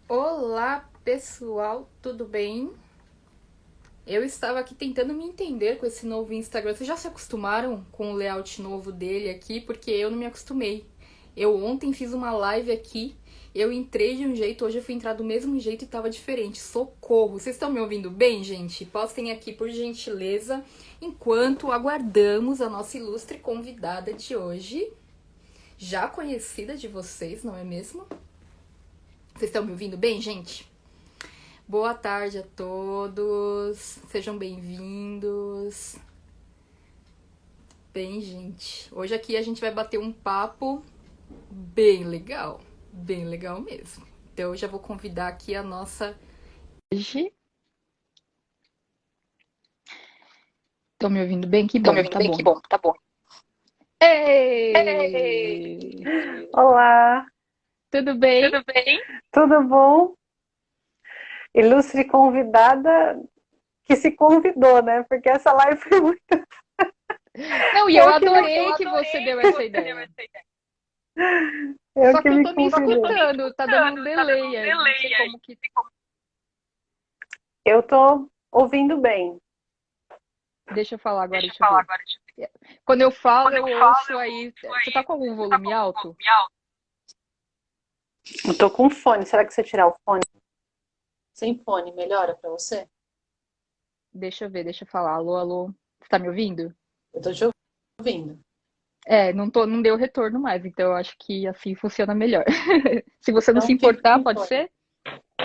Olá, pessoal, tudo bem? Eu estava aqui tentando me entender com esse novo Instagram. Vocês já se acostumaram com o layout novo dele aqui? Porque eu não me acostumei. Eu ontem fiz uma live aqui, eu entrei de um jeito, hoje eu fui entrar do mesmo jeito e tava diferente. Socorro! Vocês estão me ouvindo bem, gente? Postem aqui por gentileza, enquanto aguardamos a nossa ilustre convidada de hoje, já conhecida de vocês, não é mesmo? Vocês estão me ouvindo bem, gente? Boa tarde a todos, sejam bem-vindos. Bem, gente, hoje aqui a gente vai bater um papo bem legal mesmo. Então eu já vou convidar aqui a nossa. Hoje. Estão me ouvindo bem? Que Estão me bom, ouvindo tá bem? Que bom. bom, tá bom. Ei! Olá, Tudo bem? Tudo bem? tudo bom? Ilustre convidada que se convidou, né? Porque essa live foi muito. Não, e eu Eu que me, adorei que você deu essa ideia. eu Só que que eu me tô me convidei. escutando, tá dando um delay aí, não sei como que. Eu tô ouvindo bem. Deixa eu falar agora, Deixa eu deixa eu falar ver. agora. Quando eu falo, Quando eu eu falo, ouço eu aí. ouço Você tá aí. com algum Você tá com volume algum alto? volume alto? Eu tô com fone. Será que se eu tirar o fone? Sem fone, melhora pra você? Deixa eu ver, deixa eu falar. Alô, alô. Você tá me ouvindo? Eu tô te ouvindo. É, não deu retorno mais, então eu acho que assim funciona melhor. Se você não se Então fica importar, com pode fone. ser?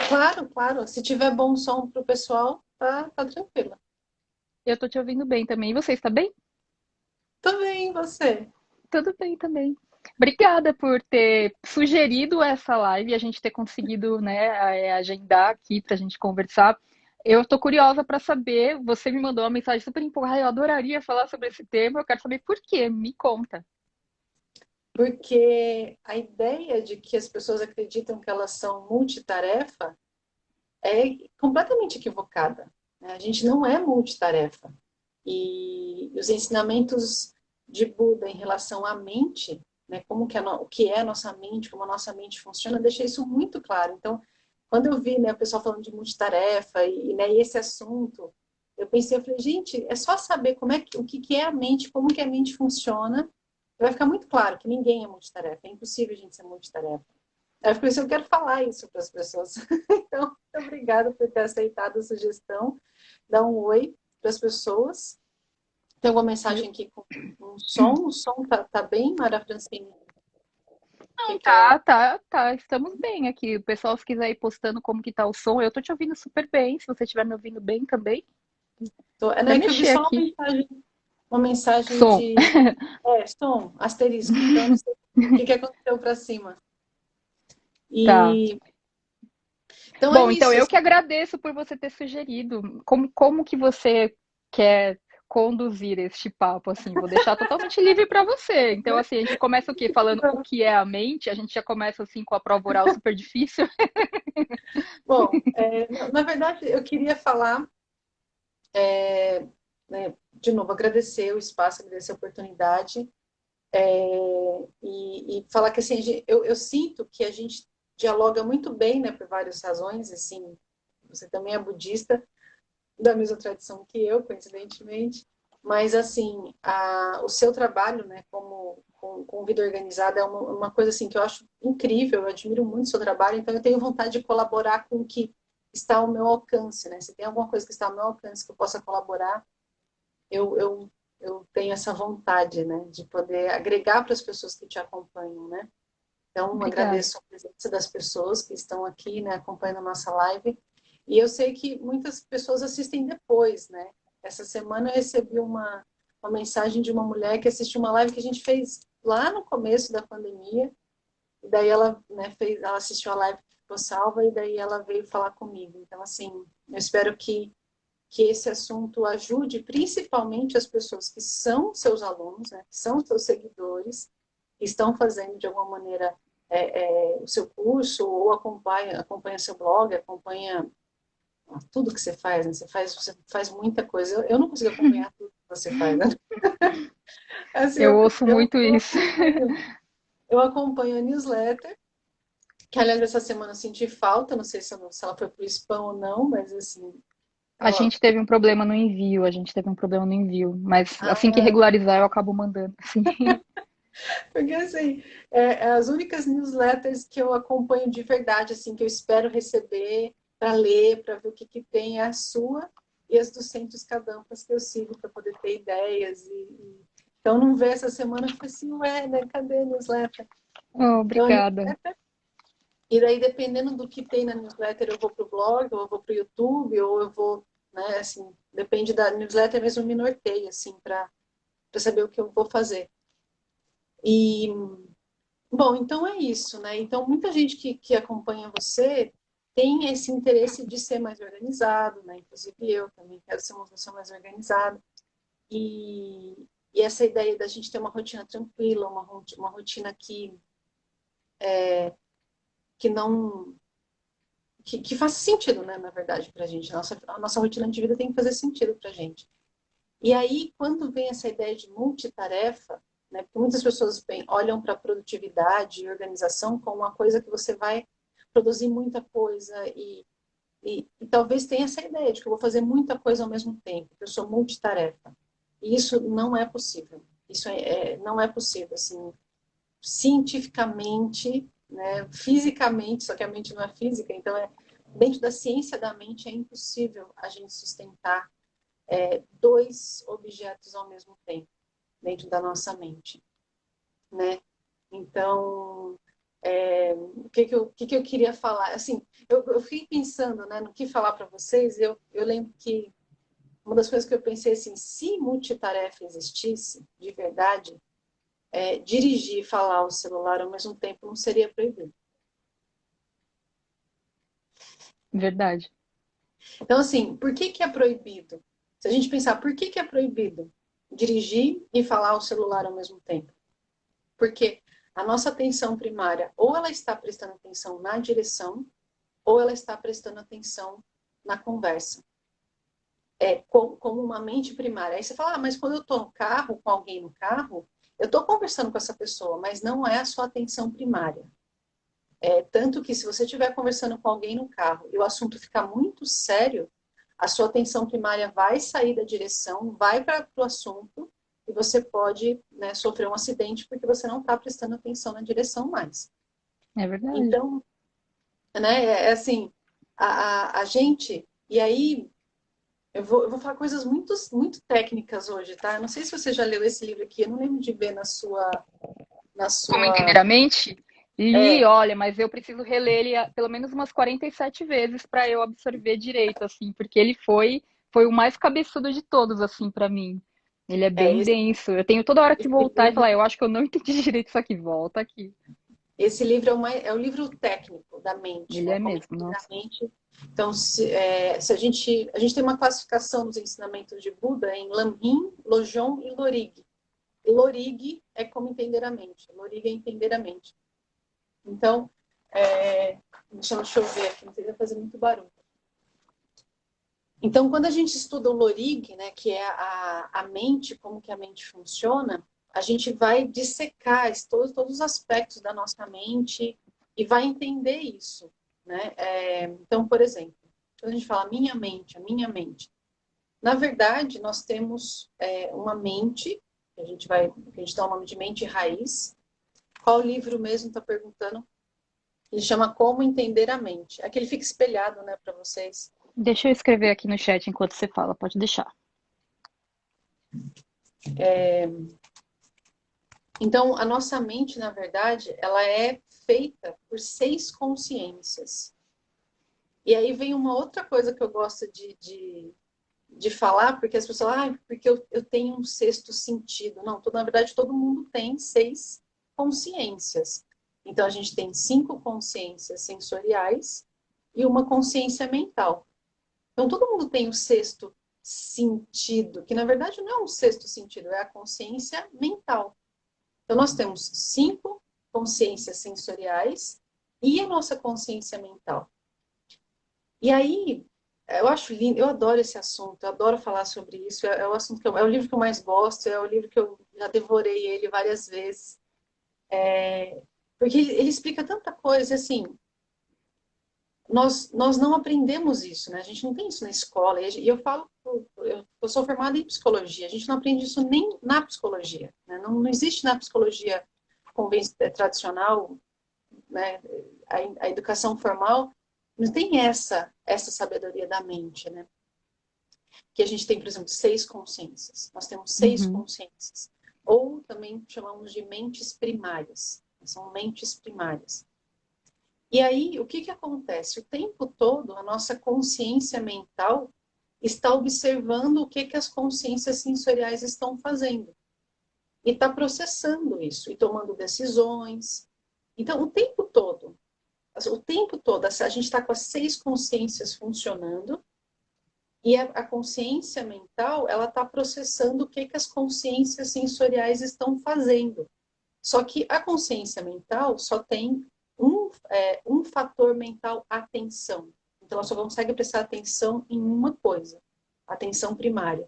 Claro, claro. Se tiver bom som pro pessoal, tá tranquilo. Eu tô te ouvindo bem também. E você está bem? Tô bem, e você? Tudo bem também. Obrigada por ter sugerido essa live e a gente ter conseguido, né, agendar aqui pra gente conversar. Eu tô curiosa para saber, você me mandou uma mensagem super empolgada, eu adoraria falar sobre esse tema, eu quero saber por quê, me conta. Porque a ideia de que as pessoas acreditam que elas são multitarefa é completamente equivocada, né? A gente não é multitarefa. E os ensinamentos de Buda em relação à mente, né, como que o que é a nossa mente, como a nossa mente funciona, deixa isso muito claro. Então, quando eu vi, né, o pessoal falando de multitarefa né, e esse assunto, eu pensei, eu falei, gente, é só saber como é o que é a mente, como que a mente funciona, vai ficar muito claro que ninguém é multitarefa, é impossível a gente ser multitarefa. Aí por isso eu quero falar isso para as pessoas. Então, muito obrigada por ter aceitado a sugestão. Dá um oi para as pessoas. Tem alguma Eu- mensagem aqui com um som? O som tá bem, Mara Francine? O que Não, que ela... tá, estamos bem aqui. O pessoal, se quiser ir postando como que tá o som, eu tô te ouvindo super bem, se você estiver me ouvindo bem também, até É que eu vi mexer só aqui. uma mensagem Som. de som, asterisco. Então, eu não sei o que aconteceu para cima. Tá. E então é Bom, então isso. eu que agradeço por você ter sugerido. Como que você quer conduzir este papo assim? Vou deixar totalmente livre para você. Então, assim, a gente começa o quê? Falando o que é a mente, a gente já começa assim com a prova oral super difícil. Bom, na verdade, eu queria falar, né, de novo, agradecer o espaço, agradecer a oportunidade. E falar que assim, eu sinto que a gente dialoga muito bem, né, por várias razões, assim, você também é budista, da mesma tradição que eu, coincidentemente, mas assim, o seu trabalho, né, com vida organizada é uma coisa assim que eu acho incrível, eu admiro muito o seu trabalho, então eu tenho vontade de colaborar com o que está ao meu alcance, né? Se tem alguma coisa que está ao meu alcance que eu possa colaborar, eu, eu, eu tenho essa vontade, né, de poder agregar para as pessoas que te acompanham, né? Então, Obrigada. agradeço a presença das pessoas que estão aqui, né, acompanhando a nossa live. E eu sei que muitas pessoas assistem depois, né? Essa semana eu recebi uma mensagem de uma mulher que assistiu uma live que a gente fez lá no começo da pandemia. E daí ela, né, ela assistiu a live que ficou salva e daí ela veio falar comigo. Então, assim, eu espero que esse assunto ajude principalmente as pessoas que são seus alunos, né, que são seus seguidores, que estão fazendo de alguma maneira o seu curso ou acompanha seu blog, acompanha tudo que você faz, né? Você faz muita coisa. Eu não consigo acompanhar tudo que você faz, né? Assim, Eu ouço muito isso. eu acompanho a newsletter Que, aliás, essa semana eu senti falta, não sei se ela foi pro spam ou não, mas assim, A ela... gente teve um problema no envio, a gente teve um problema no envio, mas assim que Ah, regularizar eu acabo mandando, assim. porque assim, as únicas newsletters que eu acompanho de verdade, assim, que eu espero receber para ler, para ver o que tem, é a sua e as dos Centros Cadampas que eu sigo para poder ter ideias. Então, não ver essa semana, eu falei assim, ué, né, cadê a newsletter? Oh, Então, a obrigada. newsletter, e daí, dependendo do que tem na newsletter, eu vou para o blog, ou eu vou para o YouTube, ou eu vou, né, assim, depende da newsletter mesmo, me norteia, assim, para saber o que eu vou fazer. E bom, então é isso, né? Então, muita gente que acompanha você tem esse interesse de ser mais organizado, né? Inclusive eu também quero ser uma pessoa mais organizada. E essa ideia da gente ter uma rotina tranquila, uma rotina que não... que faça sentido, né? Na verdade, para a gente. A nossa rotina de vida tem que fazer sentido para a gente. E aí, quando vem essa ideia de multitarefa, né? Porque muitas pessoas olham para a produtividade e organização como uma coisa que você vai produzir muita coisa e talvez tenha essa ideia de que eu vou fazer muita coisa ao mesmo tempo, que eu sou multitarefa. E isso não é possível. Isso não é possível, assim, cientificamente, né, fisicamente, só que a mente não é física, então dentro da ciência da mente é impossível a gente sustentar dois objetos ao mesmo tempo dentro da nossa mente, né? Então, o que eu queria falar? Assim, eu fiquei pensando, né, no que falar para vocês. Eu lembro que uma das coisas que eu pensei assim, se multitarefa existisse de verdade, dirigir e falar ao celular ao mesmo tempo não seria proibido. Verdade. Então, assim, por que é proibido? Se a gente pensar, por que é proibido dirigir e falar ao celular ao mesmo tempo? Porque a nossa atenção primária, ou ela está prestando atenção na direção, ou ela está prestando atenção na conversa. Como uma mente primária. Aí você fala, mas quando eu estou no carro, com alguém no carro, eu estou conversando com essa pessoa, mas não é a sua atenção primária. Tanto que se você estiver conversando com alguém no carro e o assunto ficar muito sério, a sua atenção primária vai sair da direção, vai para o assunto e você pode, né, sofrer um acidente porque você não está prestando atenção na direção mais. É verdade. Então, né, assim, a gente, e aí eu vou falar coisas muito, muito técnicas hoje, tá? Eu não sei se você já leu esse livro aqui, eu não lembro de ver na Como sua, entender a mente? Li, é, olha, mas eu preciso reler ele pelo menos umas 47 vezes para eu absorver direito, assim, porque ele foi o mais cabeçudo de todos, assim, para mim. Ele é bem esse, denso. Eu tenho toda hora que esse voltar e livro, falar, eu acho que eu não entendi direito isso aqui, volta aqui. esse livro é o livro técnico da mente, Ele né? é Como mesmo, entender a nossa. mente. Então, se a gente tem uma classificação dos ensinamentos de Buda em Lamrim, Lojong e Lorig. Lorig é como entender a mente, Lorig é entender a mente. Então, deixa eu ver aqui, não sei se vai fazer muito barulho. Então, quando a gente estuda o Lorig, né, que é a mente, como que a mente funciona, a gente vai dissecar todos os aspectos da nossa mente e vai entender isso, né? Então, por exemplo, quando a gente fala a minha mente, na verdade, nós temos uma mente, que a gente dá o nome de mente raiz. Qual livro mesmo está perguntando? Ele chama Como Entender a Mente. Aquele fica espelhado, né, para vocês. Deixa eu escrever aqui no chat enquanto você fala, pode deixar. Então, a nossa mente, na verdade, ela é feita por 6 consciências. E aí vem uma outra coisa que eu gosto de falar, porque as pessoas falam, porque eu tenho um sexto sentido. Não, na verdade, todo mundo tem 6 consciências. Então, a gente tem 5 consciências sensoriais e uma consciência mental. Então, todo mundo tem um sexto sentido, que na verdade não é um sexto sentido, é a consciência mental. Então, nós temos 5 consciências sensoriais e a nossa consciência mental. E aí, eu acho lindo, eu adoro esse assunto, eu adoro falar sobre isso. É o assunto é o livro que eu mais gosto, é o livro que eu já devorei ele várias vezes. Porque ele explica tanta coisa, assim, nós não aprendemos isso, né? A gente não tem isso na escola. E eu falo, eu sou formada em psicologia, a gente não aprende isso nem na psicologia, né? Não existe na psicologia tradicional, né? A educação formal não tem essa sabedoria da mente, né? Que a gente tem, por exemplo, 6 consciências. Nós temos 6 Uhum. consciências. Ou também chamamos de mentes primárias. São mentes primárias. E aí, o que acontece? O tempo todo, a nossa consciência mental está observando o que as consciências sensoriais estão fazendo. E está processando isso, e tomando decisões. Então, o tempo todo, a gente está com as 6 consciências funcionando, e a consciência mental, ela está processando o que as consciências sensoriais estão fazendo. Só que a consciência mental só tem um fator mental, atenção. Então, ela só consegue prestar atenção em uma coisa, atenção primária.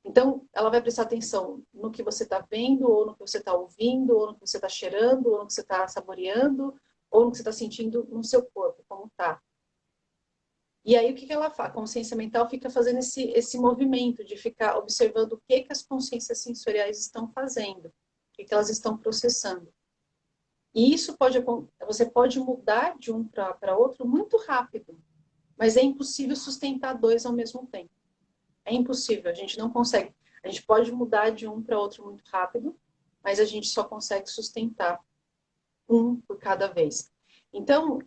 Então, ela vai prestar atenção no que você está vendo, ou no que você está ouvindo, ou no que você está cheirando, ou no que você está saboreando, ou no que você está sentindo no seu corpo, como está. E aí, o que ela faz? A consciência mental fica fazendo esse movimento de ficar observando o que as consciências sensoriais estão fazendo, o que elas estão processando. E isso você pode mudar de um para outro muito rápido, mas é impossível sustentar 2 ao mesmo tempo. É impossível, a gente não consegue. A gente pode mudar de um para outro muito rápido, mas a gente só consegue sustentar um por cada vez. Então,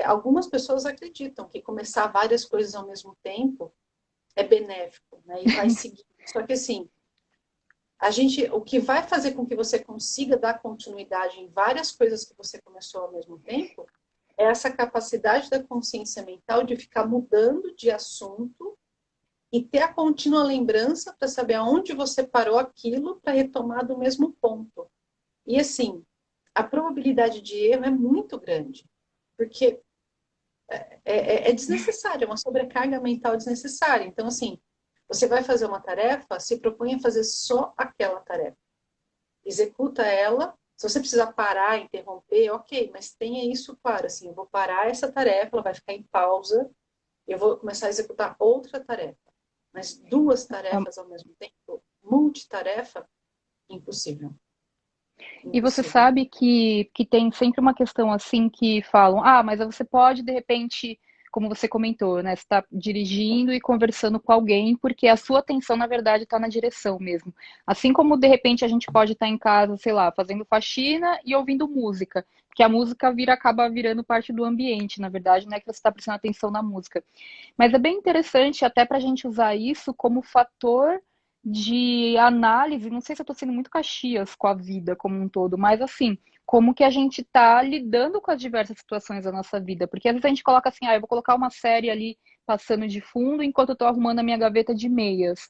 algumas pessoas acreditam que começar várias coisas ao mesmo tempo é benéfico, né? E vai seguir. Só que assim, o que vai fazer com que você consiga dar continuidade em várias coisas que você começou ao mesmo tempo é essa capacidade da consciência mental de ficar mudando de assunto e ter a contínua lembrança para saber aonde você parou aquilo para retomar do mesmo ponto. E assim, a probabilidade de erro é muito grande, porque é desnecessário, é uma sobrecarga mental desnecessária. Então, assim, você vai fazer uma tarefa, se propõe a fazer só aquela tarefa. Executa ela. Se você precisar parar, interromper, ok, mas tenha isso claro, assim, eu vou parar essa tarefa, ela vai ficar em pausa, eu vou começar a executar outra tarefa. Mas 2 tarefas ao mesmo tempo, multitarefa, impossível. E você Impossível. sabe que tem sempre uma questão assim que falam, ah, mas você pode, de repente, como você comentou, né? Você está dirigindo e conversando com alguém, porque a sua atenção, na verdade, está na direção mesmo. Assim como, de repente, a gente pode estar em casa, sei lá, fazendo faxina e ouvindo música, porque a música acaba virando parte do ambiente, na verdade, não é que você está prestando atenção na música. Mas é bem interessante até para a gente usar isso como fator de análise. Não sei se eu estou sendo muito Caxias com a vida como um todo, mas assim, como que a gente está lidando com as diversas situações da nossa vida. Porque às vezes a gente coloca assim, ah, eu vou colocar uma série ali passando de fundo enquanto eu estou arrumando a minha gaveta de meias.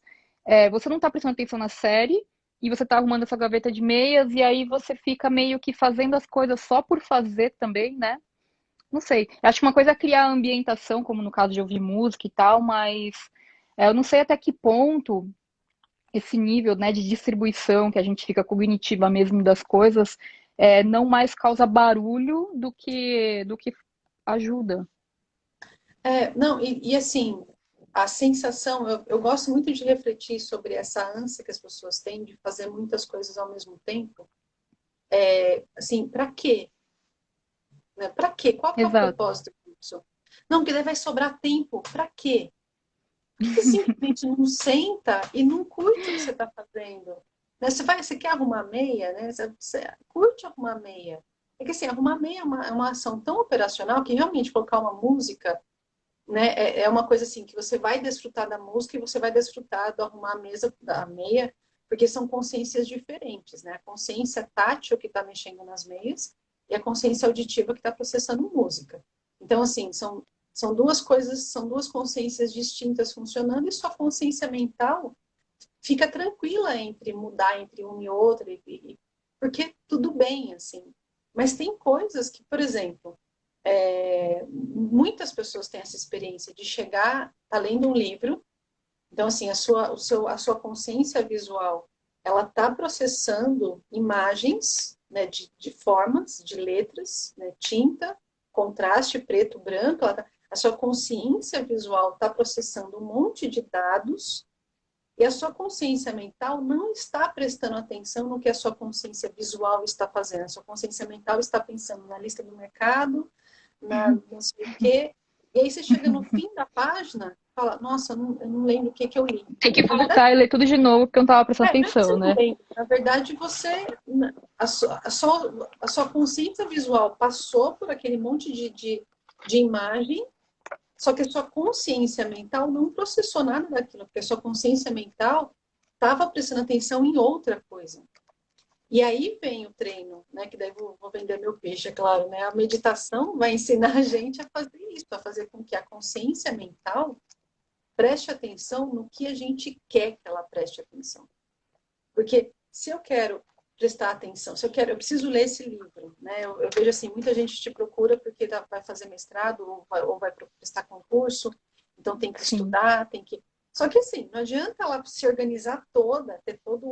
Você não está prestando atenção na série e você está arrumando essa gaveta de meias e aí você fica meio que fazendo as coisas só por fazer também, né? Não sei. Eu acho que uma coisa é criar ambientação, como no caso de ouvir música e tal, mas eu não sei até que ponto esse nível, né, de distribuição que a gente fica cognitiva mesmo das coisas não mais causa barulho do que ajuda. Não, e assim, a sensação, eu gosto muito de refletir sobre essa ânsia que as pessoas têm de fazer muitas coisas ao mesmo tempo. Assim, para quê? Né? Para quê? Qual que é o Exato. propósito disso? Não, porque daí vai sobrar tempo. Para quê? Por que você simplesmente não senta e não curte o que você está fazendo? Né? Você quer arrumar meia, né? Você curte arrumar meia. É que assim, arrumar meia é uma ação tão operacional que realmente colocar uma música, né, é uma coisa assim que você vai desfrutar da música e você vai desfrutar do arrumar a mesa da meia, porque são consciências diferentes, né? A consciência tátil que está mexendo nas meias e a consciência auditiva que está processando música. Então, assim, são 2 coisas, são 2 consciências distintas funcionando e sua consciência mental fica tranquila entre mudar entre um e outro, porque tudo bem, assim. Mas tem coisas que, por exemplo, muitas pessoas têm essa experiência de chegar, tá lendo um livro, então assim, a sua consciência visual, ela tá processando imagens né, de formas, de letras, né, tinta, contraste preto, branco, a sua consciência visual está processando um monte de dados e a sua consciência mental não está prestando atenção no que a sua consciência visual está fazendo. A sua consciência mental está pensando na lista do mercado, na não sei o quê. E aí você chega no fim da página e fala, nossa, eu não lembro o que, que eu li. Tem que Na verdade, voltar e ler tudo de novo, porque eu não tava prestando não é que você atenção, não né? lembra. Na verdade, a sua consciência visual passou por aquele monte de imagem, só que a sua consciência mental não processou nada daquilo, porque a sua consciência mental estava prestando atenção em outra coisa. E aí vem o treino, né? Que daí vou vender meu peixe, é claro, né? A meditação vai ensinar a gente a fazer isso, a fazer com que a consciência mental preste atenção no que a gente quer que ela preste atenção. Porque se eu quero prestar atenção, se eu quero, eu preciso ler esse livro, né? Eu vejo assim, muita gente te procura porque vai fazer mestrado ou vai prestar concurso, então tem que Sim. estudar, tem que... Só que assim, não adianta ela se organizar toda, ter todo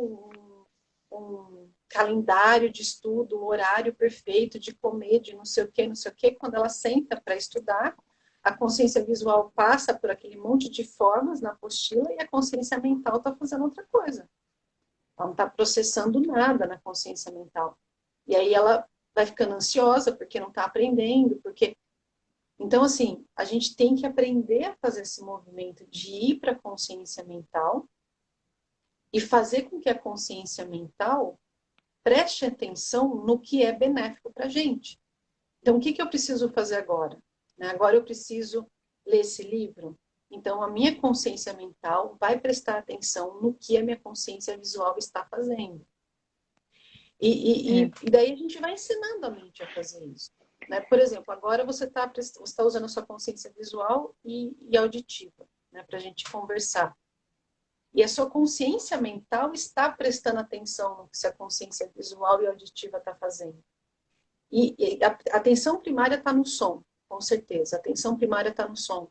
um calendário de estudo, um horário perfeito de comer, de não sei o que, não sei o que, quando ela senta para estudar, a consciência visual passa por aquele monte de formas na apostila e a consciência mental está fazendo outra coisa. Ela não está processando nada na consciência mental. E aí ela vai ficando ansiosa porque não está aprendendo, porque... Então, assim, a gente tem que aprender a fazer esse movimento de ir para a consciência mental e fazer com que a consciência mental preste atenção no que é benéfico para a gente. Então, o que eu preciso fazer agora? Agora eu preciso ler esse livro. Então, a minha consciência mental vai prestar atenção no que a minha consciência visual está fazendo. E daí a gente vai ensinando a mente a fazer isso. Né? Por exemplo, agora você tá usando a sua consciência visual e auditiva, né, para a gente conversar. E a sua consciência mental está prestando atenção no que a consciência visual e auditiva está fazendo. E a atenção primária está no som, com certeza. A atenção primária está no som.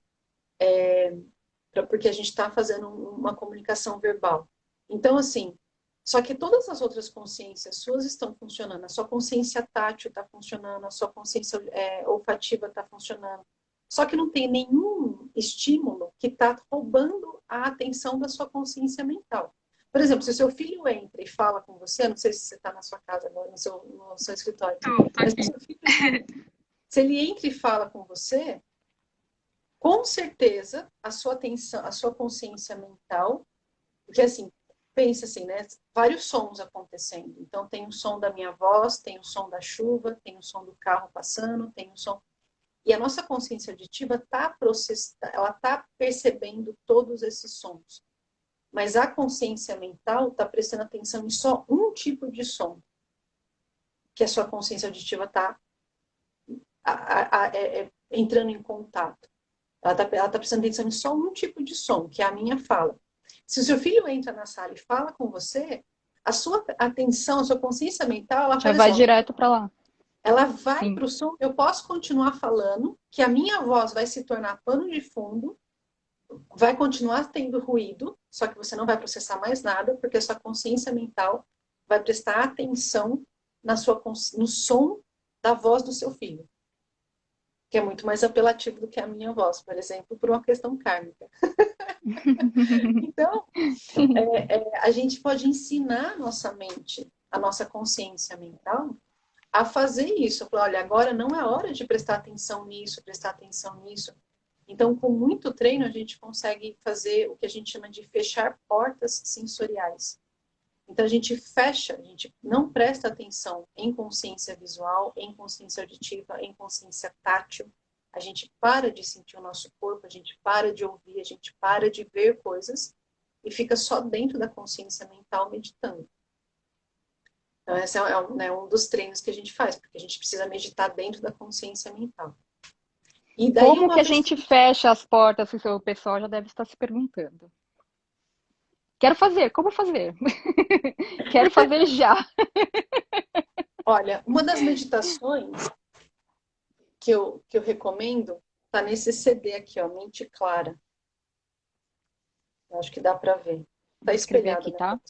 Porque a gente está fazendo uma comunicação verbal. Então, assim, só que todas as outras consciências suas estão funcionando. A sua consciência tátil está funcionando, a sua consciência olfativa está funcionando. Só que não tem nenhum estímulo que está roubando a atenção da sua consciência mental. Por exemplo, se o seu filho entra e fala com você, não sei se você está na sua casa agora, no seu escritório, mas se ele entra e fala com você, com certeza a sua atenção, a sua consciência mental, porque assim, pensa assim, né? Vários sons acontecendo. Então tem o som da minha voz, tem o som da chuva, tem o som do carro passando, tem o som... E a nossa consciência auditiva ela está percebendo todos esses sons. Mas a consciência mental está prestando atenção em só um tipo de som que a sua consciência auditiva está entrando em contato. Ela está prestando atenção em só um tipo de som, que é a minha fala. Se o seu filho entra na sala e fala com você, a sua atenção, a sua consciência mental, ela Já faz vai assim, direto para lá. ela vai Sim. para o som, eu posso continuar falando, que a minha voz vai se tornar pano de fundo, vai continuar tendo ruído, só que você não vai processar mais nada, porque a sua consciência mental vai prestar atenção no som da voz do seu filho, que é muito mais apelativo do que a minha voz, por exemplo, por uma questão kármica. Então, a gente pode ensinar a nossa mente, a nossa consciência mental, a fazer isso. Falar, olha, agora não é hora de prestar atenção nisso, prestar atenção nisso. Então, com muito treino, a gente consegue fazer o que a gente chama de fechar portas sensoriais. Então, a gente fecha, a gente não presta atenção em consciência visual, em consciência auditiva, em consciência tátil. A gente para de sentir o nosso corpo, a gente para de ouvir, a gente para de ver coisas e fica só dentro da consciência mental meditando. Então, esse um dos treinos que a gente faz, porque a gente precisa meditar dentro da consciência mental. E daí, Como que a gente fecha as portas, se o pessoal já deve estar se perguntando. Quero fazer, como fazer? Quero fazer já. Olha, uma das meditações que eu recomendo está nesse CD aqui, ó, Mente Clara. Eu acho que dá para ver. Está espelhado aqui, na tá?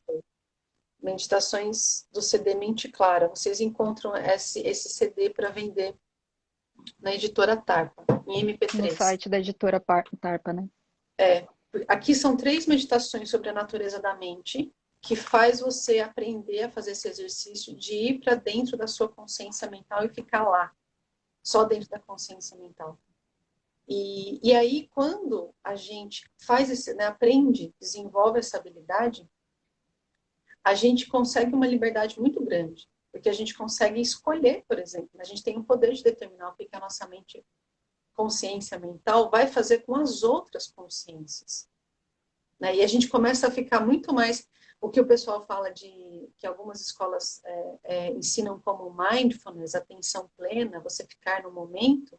Meditações do CD Mente Clara. Vocês encontram esse CD para vender na editora Tarpa, em No MP3. site da editora Tarpa, né? Aqui são 3 meditações sobre a natureza da mente, que faz você aprender a fazer esse exercício de ir para dentro da sua consciência mental e ficar lá, só dentro da consciência mental. E aí, quando a gente faz esse, né, aprende, desenvolve essa habilidade, a gente consegue uma liberdade muito grande, porque a gente consegue escolher, por exemplo, a gente tem o poder de determinar o que a nossa mente, consciência mental, vai fazer com as outras consciências. Né? E a gente começa a ficar muito mais, o que o pessoal fala de, que algumas escolas ensinam como mindfulness, atenção plena, você ficar no momento.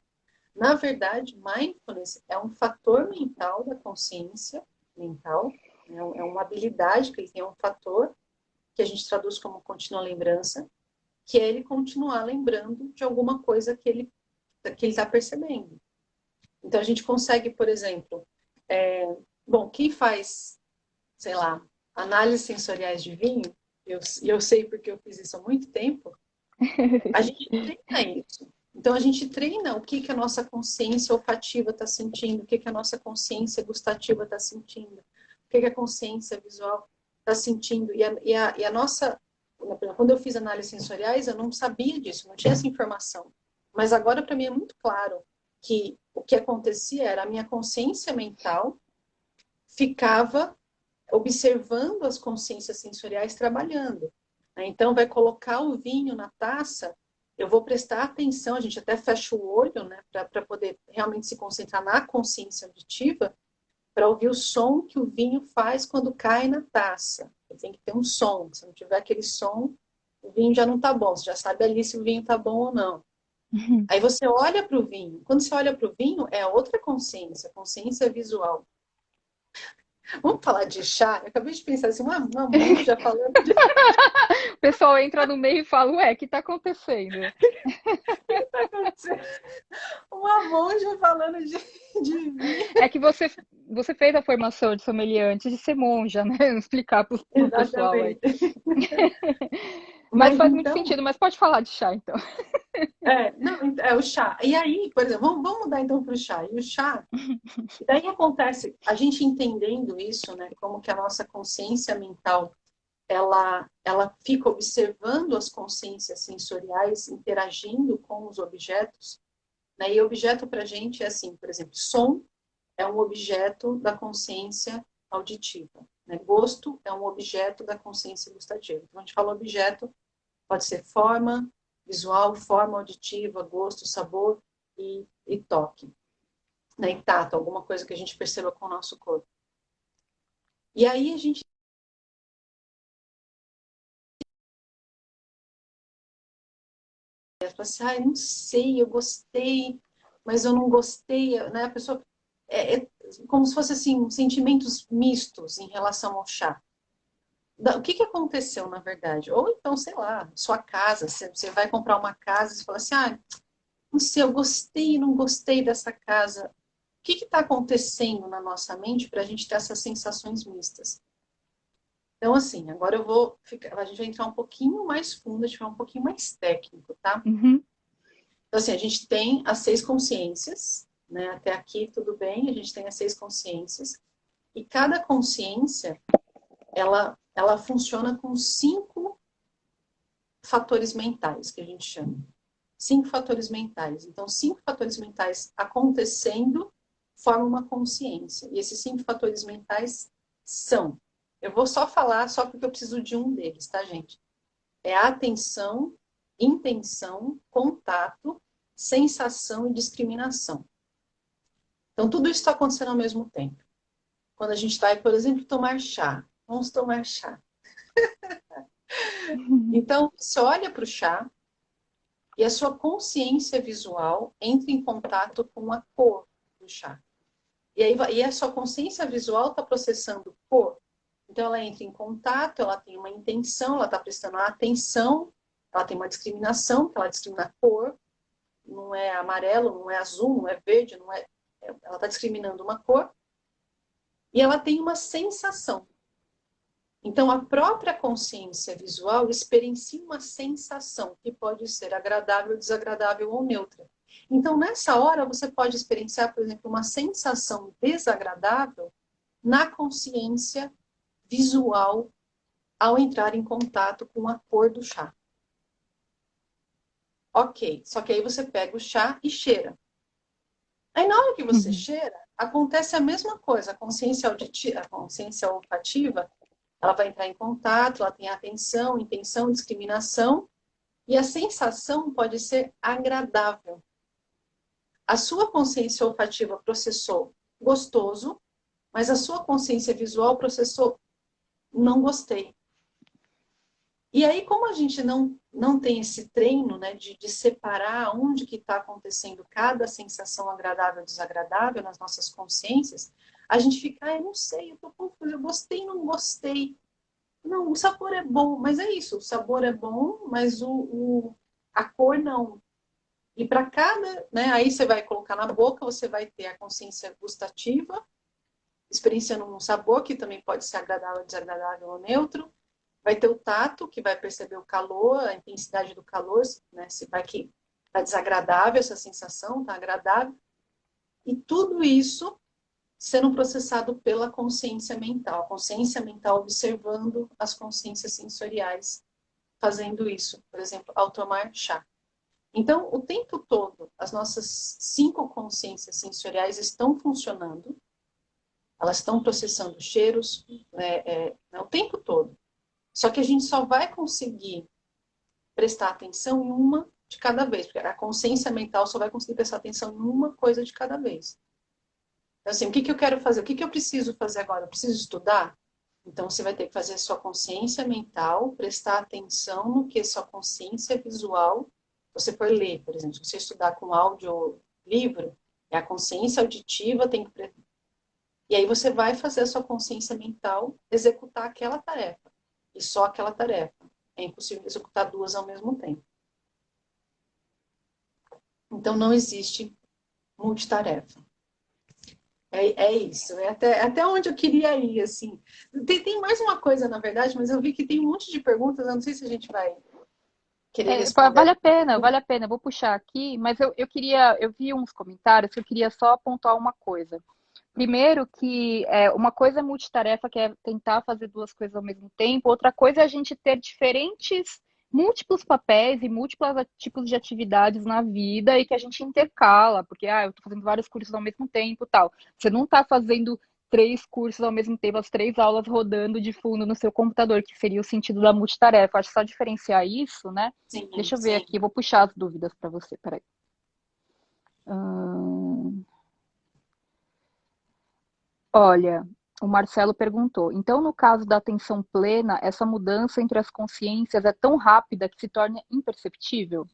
Na verdade, mindfulness é um fator mental da consciência mental, é uma habilidade que ele tem, um fator que a gente traduz como contínua lembrança, que é ele continuar lembrando de alguma coisa que ele está percebendo. Então, a gente consegue, por exemplo, quem faz, sei lá, análises sensoriais de vinho, eu sei porque eu fiz isso há muito tempo, a gente treina isso. Então, a gente treina o que a nossa consciência olfativa está sentindo, o que a nossa consciência gustativa está sentindo, o que a consciência visual está sentindo. E a nossa... Quando eu fiz análises sensoriais, eu não sabia disso, não tinha essa informação. Mas agora, para mim, é muito claro que o que acontecia era a minha consciência mental ficava observando as consciências sensoriais trabalhando. Então, vai colocar o vinho na taça, eu vou prestar atenção, a gente até fecha o olho, né, para poder realmente se concentrar na consciência auditiva, para ouvir o som que o vinho faz quando cai na taça. Tem que ter um som, se não tiver aquele som, o vinho já não está bom, você já sabe ali se o vinho está bom ou não. Aí você olha para o vinho, quando você olha para o vinho, é outra consciência, consciência visual. Vamos falar de chá? Eu acabei de pensar assim, uma monja falando de... O pessoal entra no meio e fala, ué, o que tá acontecendo? tá acontecendo? Uma monja falando de vinho. É que você fez a formação de sommelier antes de ser monja, né? Explicar pro pessoal aí. Exatamente. Mas Mas faz muito então, sentido, mas pode falar de chá, então. não, é o chá. E aí, por exemplo, vamos mudar então para o chá. E o chá, e daí acontece, a gente entendendo isso, né, como que a nossa consciência mental, ela fica observando as consciências sensoriais, interagindo com os objetos, né, e objeto para a gente é assim, por exemplo, som é um objeto da consciência auditiva, né, gosto é um objeto da consciência gustativa. Então, a gente fala objeto, pode ser forma visual, forma auditiva, gosto, sabor e toque. Né, e tato, alguma coisa que a gente perceba com o nosso corpo. E aí a gente fala assim, não sei, eu gostei, mas eu não gostei, né? A pessoa é como se fosse assim, sentimentos mistos em relação ao chá. O que aconteceu, na verdade? Ou então, sei lá, sua casa, você vai comprar uma casa e fala assim, não sei, eu gostei e não gostei dessa casa. O que está acontecendo na nossa mente para a gente ter essas sensações mistas? Então, assim, agora a gente vai entrar um pouquinho mais fundo, a gente vai um pouquinho mais técnico, tá? Uhum. Então, assim, a gente tem as 6 consciências, né? Até aqui tudo bem, a gente tem as 6 consciências, e cada consciência, ela funciona com 5 fatores mentais, que a gente chama. 5 fatores mentais. Então, 5 fatores mentais acontecendo formam uma consciência. E esses 5 fatores mentais são... Eu vou só falar, só porque eu preciso de um deles, tá, gente? É a atenção, intenção, contato, sensação e discriminação. Então, tudo isso está acontecendo ao mesmo tempo. Quando a gente vai, por exemplo, tomar chá. Vamos tomar chá. Então, você olha para o chá e a sua consciência visual entra em contato com a cor do chá. E a sua consciência visual está processando cor. Então, ela entra em contato, ela tem uma intenção, ela está prestando atenção, ela tem uma discriminação, que ela discrimina a cor, não é amarelo, não é azul, não é verde, não é... Ela está discriminando uma cor, e ela tem uma sensação. Então, a própria consciência visual experiencia uma sensação que pode ser agradável, desagradável ou neutra. Então, nessa hora, você pode experienciar, por exemplo, uma sensação desagradável na consciência visual ao entrar em contato com a cor do chá. Ok, só que aí você pega o chá e cheira. Aí, na hora que você cheira, acontece a mesma coisa. A consciência auditiva, a consciência olfativa, ela vai entrar em contato, ela tem atenção, intenção, discriminação, e a sensação pode ser agradável. A sua consciência olfativa processou gostoso, mas a sua consciência visual processou não gostei. E aí, como a gente não tem esse treino, né, de separar onde que está acontecendo cada sensação agradável e desagradável nas nossas consciências, a gente fica, eu não sei, eu tô confusa, eu gostei, não gostei. Não, o sabor é bom, mas é isso, o sabor é bom, mas a cor não. E para cada, né, aí você vai colocar na boca, você vai ter a consciência gustativa, experienciando um sabor que também pode ser agradável, desagradável ou neutro. Vai ter o tato, que vai perceber o calor, a intensidade do calor, né? Se vai que tá desagradável essa sensação, tá agradável. E tudo isso sendo processado pela consciência mental. A consciência mental observando as consciências sensoriais, fazendo isso. Por exemplo, ao tomar chá. Então, o tempo todo, as nossas 5 consciências sensoriais estão funcionando. Elas estão processando cheiros, o tempo todo. Só que a gente só vai conseguir prestar atenção em uma de cada vez, porque a consciência mental só vai conseguir prestar atenção em uma coisa de cada vez. Então, assim, o que eu quero fazer? O que eu preciso fazer agora? Eu preciso estudar? Então, você vai ter que fazer a sua consciência mental, prestar atenção no que sua consciência visual, se você for ler, por exemplo, se você estudar com áudio ou livro, é a consciência auditiva, tem que... E aí você vai fazer a sua consciência mental executar aquela tarefa. E só aquela tarefa. É impossível executar 2 ao mesmo tempo. Então, não existe multitarefa. É isso. É até onde eu queria ir, assim. Tem mais uma coisa, na verdade, mas eu vi que tem um monte de perguntas. Eu não sei se a gente vai querer responder. Vale a pena. Vou puxar aqui, mas eu vi uns comentários que eu queria só pontuar uma coisa. Primeiro que uma coisa é multitarefa, que é tentar fazer 2 coisas ao mesmo tempo. Outra coisa é a gente ter múltiplos papéis e múltiplos tipos de atividades na vida e que a gente intercala, porque eu tô fazendo vários cursos ao mesmo tempo, tal. Você não tá fazendo 3 cursos ao mesmo tempo, as 3 aulas rodando de fundo no seu computador, que seria o sentido da multitarefa. Acho que só diferenciar isso, né? Sim, Deixa eu ver sim. aqui, vou puxar as dúvidas para você, peraí. Olha, o Marcelo perguntou: então, no caso da atenção plena, essa mudança entre as consciências é tão rápida que se torna imperceptível?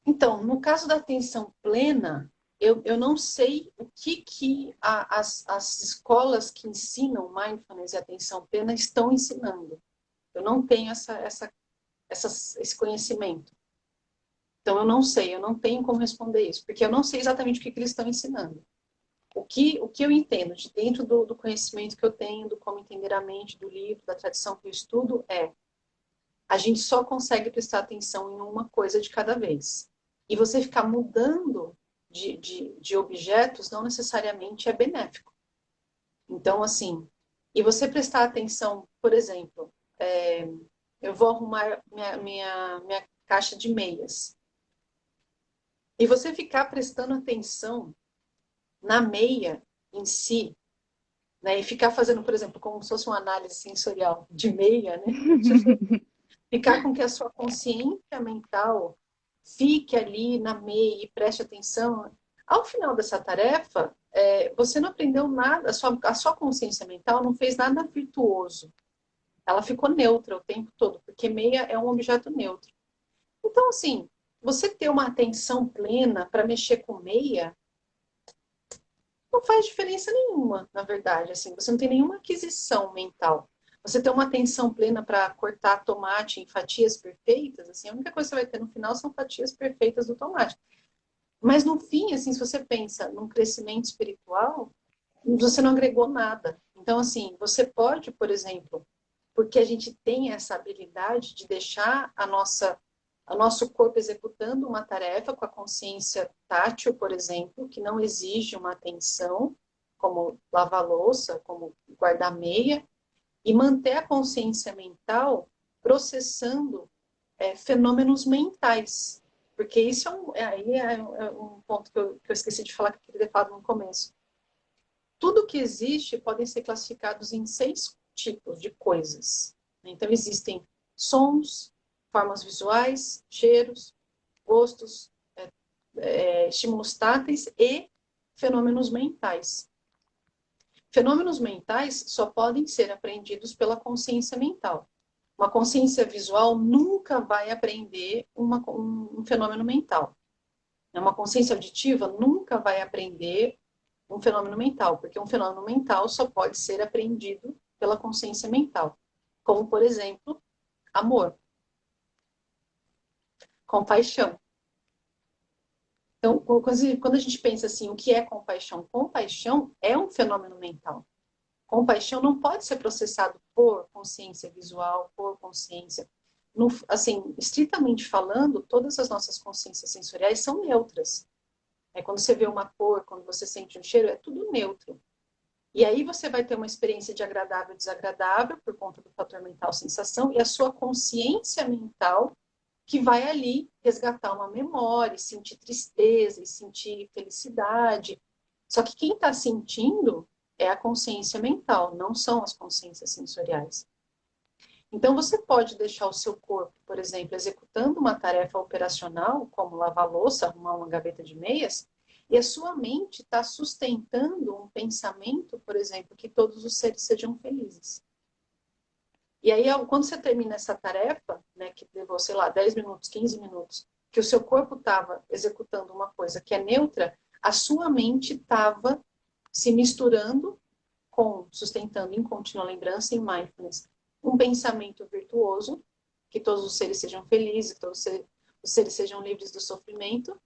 Então, no caso da atenção plena, eu não sei o que as escolas que ensinam mindfulness e atenção plena estão ensinando. Eu não tenho esse conhecimento. Então, eu não tenho como responder isso, porque eu não sei exatamente o que eles estão ensinando. O que eu entendo de dentro do conhecimento que eu tenho, do como entender a mente, do livro, da tradição que eu estudo, a gente só consegue prestar atenção em uma coisa de cada vez. E você ficar mudando de objetos não necessariamente é benéfico. Então, assim, e você prestar atenção, por exemplo, eu vou arrumar minha caixa de meias. E você ficar prestando atenção na meia em si, né? E ficar fazendo, por exemplo, como se fosse uma análise sensorial de meia, né? Ficar com que a sua consciência mental fique ali na meia e preste atenção. Ao final dessa tarefa, você não aprendeu nada, a sua consciência mental não fez nada virtuoso. Ela ficou neutra o tempo todo, porque meia é um objeto neutro. Então, assim, você ter uma atenção plena para mexer com meia não faz diferença nenhuma, na verdade. Assim, você não tem nenhuma aquisição mental. Você ter uma atenção plena para cortar tomate em fatias perfeitas, assim, a única coisa que você vai ter no final são fatias perfeitas do tomate. Mas no fim, assim, se você pensa num crescimento espiritual, você não agregou nada. Então, Então, assim, você pode, por exemplo, porque a gente tem essa habilidade de deixar o nosso corpo executando uma tarefa com a consciência tátil, por exemplo, que não exige uma atenção, como lavar louça, como guardar meia, e manter a consciência mental processando fenômenos mentais. Porque isso é um ponto que eu esqueci de falar, que eu queria ter falado no começo. Tudo que existe podem ser classificados em 6 tipos de coisas. Então, existem sons, formas visuais, cheiros, gostos, estímulos táteis e fenômenos mentais. Fenômenos mentais só podem ser aprendidos pela consciência mental. Uma consciência visual nunca vai aprender um fenômeno mental. Uma consciência auditiva nunca vai aprender um fenômeno mental, porque um fenômeno mental só pode ser aprendido pela consciência mental. Como, por exemplo, amor, compaixão. Então, quando a gente pensa assim, o que é compaixão? Compaixão é um fenômeno mental. Compaixão não pode ser processado por consciência visual, por consciência. No, assim, estritamente falando, todas as nossas consciências sensoriais são neutras. Quando você vê uma cor, quando você sente um cheiro, é tudo neutro. E aí você vai ter uma experiência de agradável e desagradável por conta do fator mental sensação e a sua consciência mental que vai ali resgatar uma memória, sentir tristeza e sentir felicidade. Só que quem está sentindo é a consciência mental, não são as consciências sensoriais. Então, você pode deixar o seu corpo, por exemplo, executando uma tarefa operacional, como lavar louça, arrumar uma gaveta de meias, e a sua mente está sustentando um pensamento, por exemplo, que todos os seres sejam felizes. E aí, quando você termina essa tarefa, né, que levou, sei lá, 10 minutos, 15 minutos, que o seu corpo estava executando uma coisa que é neutra, a sua mente estava se misturando com, sustentando em contínua lembrança, em mindfulness, um pensamento virtuoso, que todos os seres sejam felizes, que todos os seres sejam livres do sofrimento.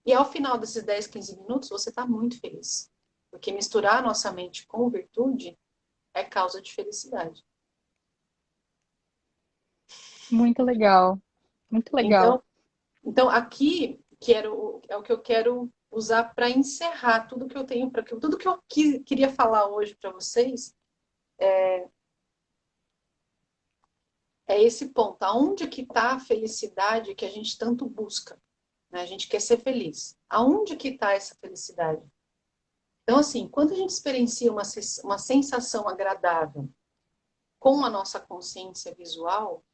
E ao final desses 10, 15 minutos, você está muito feliz. Porque misturar a nossa mente com virtude é causa de felicidade. Muito legal, muito legal. Então aqui é o que eu quero usar para encerrar tudo que eu tenho, tudo que eu queria falar hoje para vocês é esse ponto. Aonde que está a felicidade que a gente tanto busca? Né? A gente quer ser feliz. Aonde que está essa felicidade? Então, assim, quando a gente experiencia uma sensação agradável com a nossa consciência visual,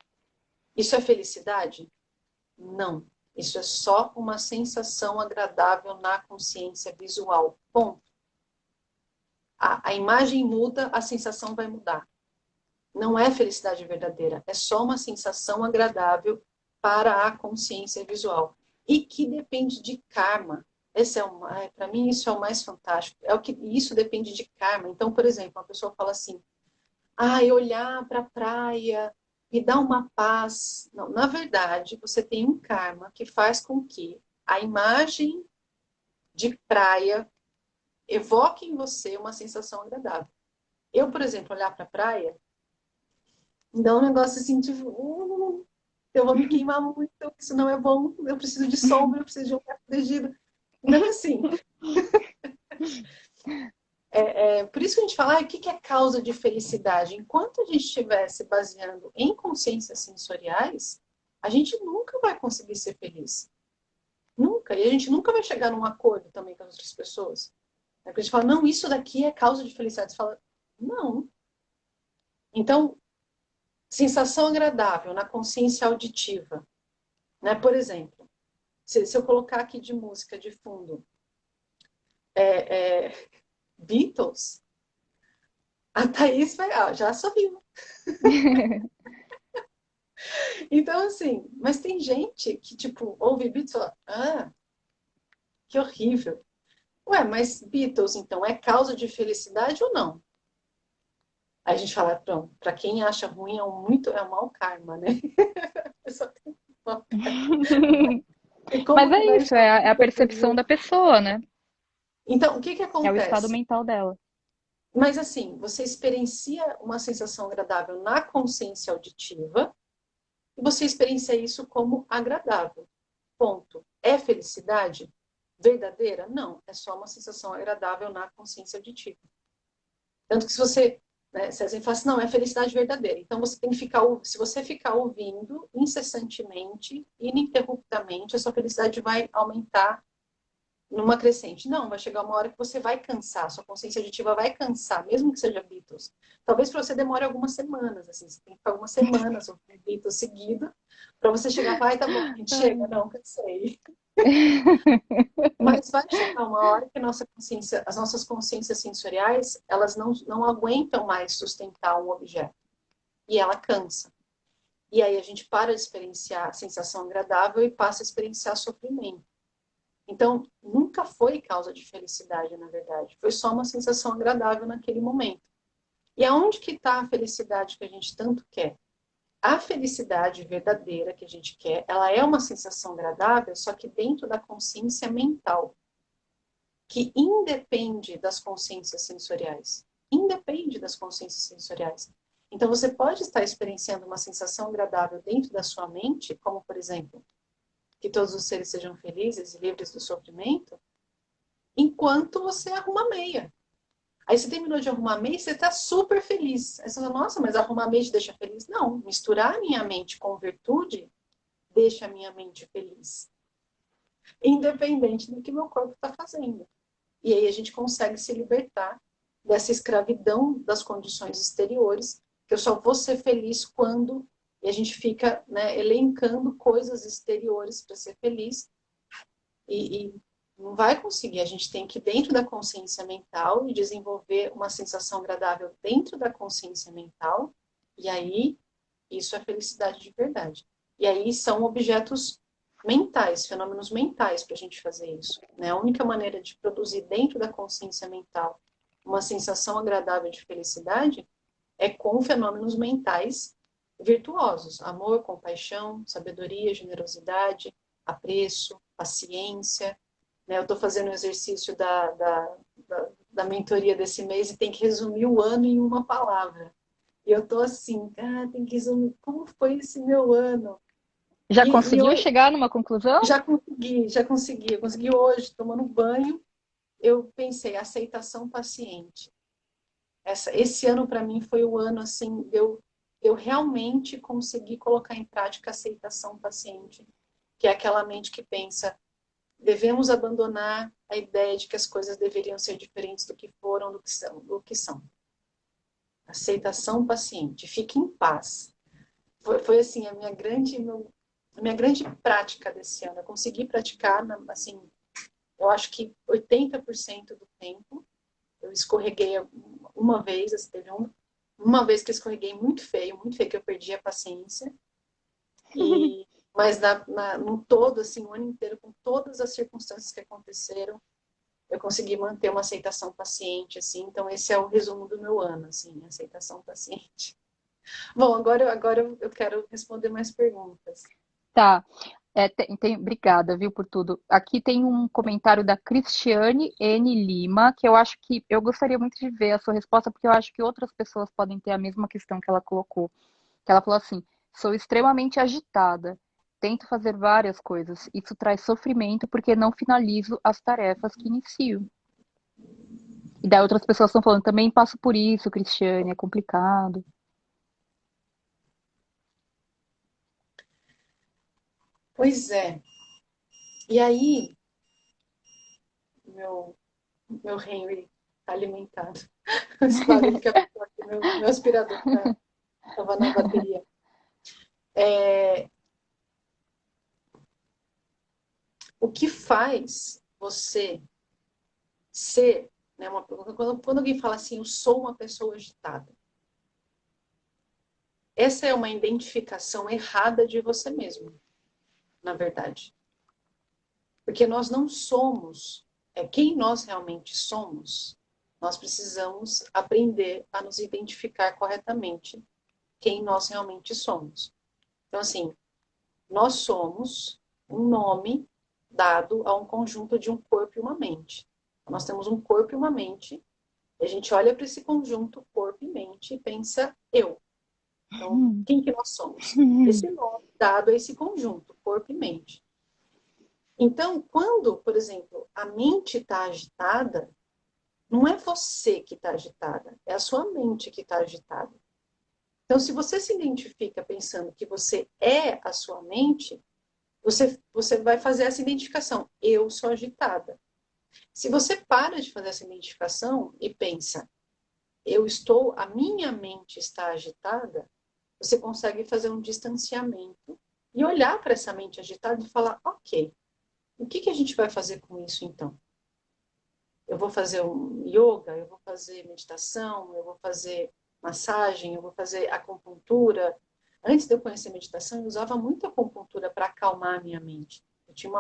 isso é felicidade? Não. Isso é só uma sensação agradável na consciência visual. Ponto. A imagem muda, a sensação vai mudar. Não é felicidade verdadeira, é só uma sensação agradável para a consciência visual. E que depende de karma. Para mim, isso é o mais fantástico. Isso depende de karma. Então, por exemplo, uma pessoa fala assim, olhar para a praia me dá uma paz. Não, na verdade, você tem um karma que faz com que a imagem de praia evoque em você uma sensação agradável. Eu, por exemplo, olhar para a praia, me dá um negócio assim, tipo, eu vou me queimar muito, isso não é bom, eu preciso de sombra, eu preciso de um lugar protegido. Então, assim, por isso que a gente fala, o que é causa de felicidade? Enquanto a gente estiver se baseando em consciências sensoriais, a gente nunca vai conseguir ser feliz. Nunca. E a gente nunca vai chegar num acordo também com as outras pessoas. Porque a gente fala, não, isso daqui é causa de felicidade. Você fala, não. Então, sensação agradável na consciência auditiva. Né? Por exemplo, se eu colocar aqui de música de fundo Beatles, a Thaís já sorriu. Então, assim, mas tem gente que, tipo, ouve Beatles e fala, que horrível. Ué, mas Beatles, então, é causa de felicidade ou não? Aí a gente fala, pronto, para quem acha ruim é um mau karma, né? Só tem um mau karma. E Mas como que é vai isso, achar é a ruim? percepção da pessoa, né? Então, o que É o estado acontece? mental dela. Mas assim, você experiencia uma sensação agradável na consciência auditiva e você experiencia isso como agradável. Ponto. É felicidade verdadeira? Não, é só uma sensação agradável na consciência auditiva. Tanto que se você, né, se a gente fala assim, não, é felicidade verdadeira. Então você tem que ficar, se você ficar ouvindo incessantemente, ininterruptamente, a sua felicidade vai aumentar numa crescente. Não, vai chegar uma hora que você vai cansar, sua consciência auditiva vai cansar, mesmo que seja Beatles. Talvez para você demore algumas semanas, assim, você tem que ficar algumas semanas ouvindo Beatles seguido, para você chegar e falar, ai, tá bom, a gente chega, não, cansei. Mas vai chegar uma hora que a nossa consciência, as nossas consciências sensoriais, elas não aguentam mais sustentar um objeto. E ela cansa. E aí a gente para de experienciar a sensação agradável e passa a experienciar sofrimento. Então, nunca foi causa de felicidade, na verdade. Foi só uma sensação agradável naquele momento. E aonde que está a felicidade que a gente tanto quer? A felicidade verdadeira que a gente quer, ela é uma sensação agradável, só que dentro da consciência mental, que independe das consciências sensoriais. Independe das consciências sensoriais. Então, você pode estar experienciando uma sensação agradável dentro da sua mente, como, por exemplo, que todos os seres sejam felizes e livres do sofrimento, enquanto você arruma a meia. Aí você terminou de arrumar a meia e você está super feliz. Aí você fala, nossa, mas arrumar a meia te deixa feliz? Não, misturar a minha mente com virtude deixa a minha mente feliz. Independente do que meu corpo está fazendo. E aí a gente consegue se libertar dessa escravidão das condições exteriores, que eu só vou ser feliz quando... E a gente fica, né, elencando coisas exteriores para ser feliz e não vai conseguir. A gente tem que, dentro da consciência mental, e desenvolver uma sensação agradável dentro da consciência mental, e aí isso é felicidade de verdade. E aí são objetos mentais, fenômenos mentais para a gente fazer isso. Né? A única maneira de produzir dentro da consciência mental uma sensação agradável de felicidade é com fenômenos mentais virtuosos. Amor, compaixão, sabedoria, generosidade, apreço, paciência. Né? Eu estou fazendo o exercício da mentoria desse mês e tem que resumir o ano em uma palavra. E eu estou assim, tem que resumir como foi esse meu ano. Já E conseguiu eu chegar numa conclusão? já consegui. Eu consegui hoje, tomando banho, eu pensei, aceitação paciente. Esse ano para mim foi o ano assim, eu realmente consegui colocar em prática a aceitação paciente, que é aquela mente que pensa, devemos abandonar a ideia de que as coisas deveriam ser diferentes do que foram, do que são. Aceitação paciente, fique em paz. Foi assim a minha grande prática desse ano. Eu consegui praticar, assim, eu acho que 80% do tempo. Eu escorreguei uma vez, assim, teve uma vez que eu escorreguei muito feio, que eu perdi a paciência. Mas no todo, assim, o ano inteiro, com todas as circunstâncias que aconteceram, eu consegui manter uma aceitação paciente, assim. Então, esse é o resumo do meu ano, assim, aceitação paciente. Bom, agora eu quero responder mais perguntas. Tá. Obrigada, viu, por tudo. Aqui tem um comentário da Cristiane N. Lima, que eu acho que eu gostaria muito de ver a sua resposta, porque eu acho que outras pessoas podem ter a mesma questão que ela colocou. Que ela falou assim: sou extremamente agitada, tento fazer várias coisas. Isso traz sofrimento porque não finalizo as tarefas que inicio. E daí outras pessoas estão falando, também passo por isso, Cristiane, é complicado. Pois é. E aí, meu, meu Henry tá alimentado. Esse barulho que é meu aspirador estava na bateria. É, o que faz você ser, né, quando alguém fala assim, eu sou uma pessoa agitada, essa é uma identificação errada de você mesmo, na verdade. Porque nós não somos quem nós realmente somos. Nós precisamos aprender a nos identificar corretamente quem nós realmente somos. Então, assim, nós somos um nome dado a um conjunto de um corpo e uma mente. Nós temos um corpo e uma mente, E a gente olha para esse conjunto corpo e mente e pensa eu. Então, quem que nós somos? Esse nome dado a esse conjunto, corpo e mente. Então, quando, por exemplo, a mente está agitada, não é você que está agitada, é a sua mente que está agitada. Então, se você se identifica pensando que você é a sua mente, você vai fazer essa identificação. Eu sou agitada. Se você para de fazer essa identificação e pensa, a minha mente está agitada, você consegue fazer um distanciamento e olhar para essa mente agitada e falar, ok, o que a gente vai fazer com isso então? Eu vou fazer um yoga, eu vou fazer meditação, eu vou fazer massagem, eu vou fazer acupuntura. Antes de eu conhecer meditação, eu usava muito acupuntura para acalmar a minha mente. Eu tinha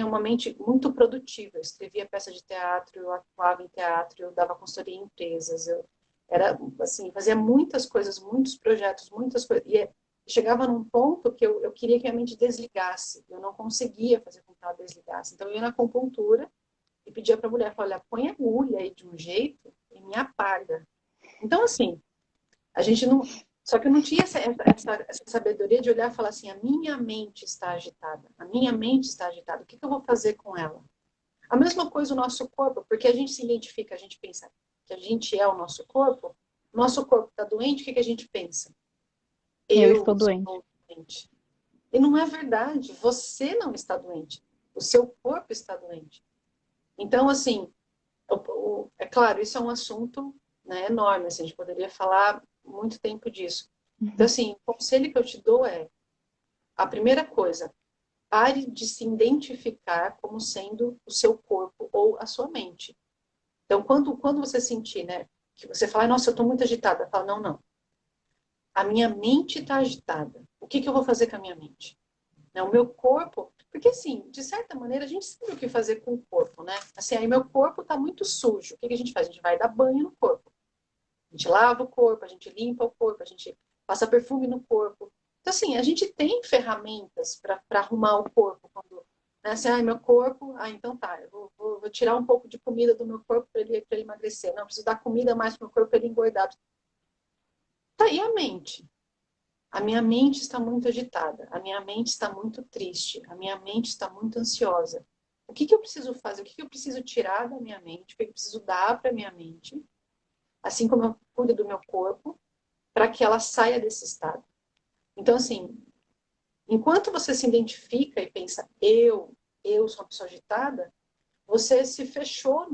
uma mente muito produtiva. Eu escrevia peça de teatro, eu atuava em teatro, eu dava consultoria em empresas. Eu era assim, fazia muitas coisas, muitos projetos, muitas coisas. Chegava num ponto que eu queria que a mente desligasse. Eu não conseguia fazer com que ela desligasse. Então eu ia na acupuntura e pedia para a mulher, olha, põe a agulha aí de um jeito e me apaga. Então, assim, a gente não. Só que eu não tinha essa sabedoria de olhar e falar assim: a minha mente está agitada, a minha mente está agitada, o que eu vou fazer com ela? A mesma coisa o nosso corpo, porque a gente se identifica, a gente pensa que a gente é o nosso corpo está doente, o que a gente pensa? Eu estou Eu doente. estou doente. E não é verdade, você não está doente, o seu corpo está doente. Então, assim, é claro, isso é um assunto, né, enorme, assim, a gente poderia falar muito tempo disso. Então, assim, o conselho que eu te dou é, a primeira coisa, pare de se identificar como sendo o seu corpo ou a sua mente. Então, quando você sentir, né, que você fala, nossa, eu estou muito agitada, fala, não, não. A minha mente está agitada. O que eu vou fazer com a minha mente? Né, o meu corpo, porque assim, de certa maneira, a gente sabe o que fazer com o corpo, né? Assim, aí meu corpo está muito sujo. O que a gente faz? A gente vai dar banho no corpo. A gente lava o corpo, a gente limpa o corpo, a gente passa perfume no corpo. Então, assim, a gente tem ferramentas para arrumar o corpo. Quando, né, assim, meu corpo, então tá, eu vou tirar um pouco de comida do meu corpo para ele emagrecer. Não, eu preciso dar comida mais para o meu corpo para ele engordar. Tá, e a mente? A minha mente está muito agitada, a minha mente está muito triste, a minha mente está muito ansiosa. O que eu preciso fazer? O que eu preciso tirar da minha mente? O que eu preciso dar para a minha mente? Assim como eu cuido do meu corpo, para que ela saia desse estado. Então, assim, enquanto você se identifica e pensa, eu sou uma pessoa agitada, você se fechou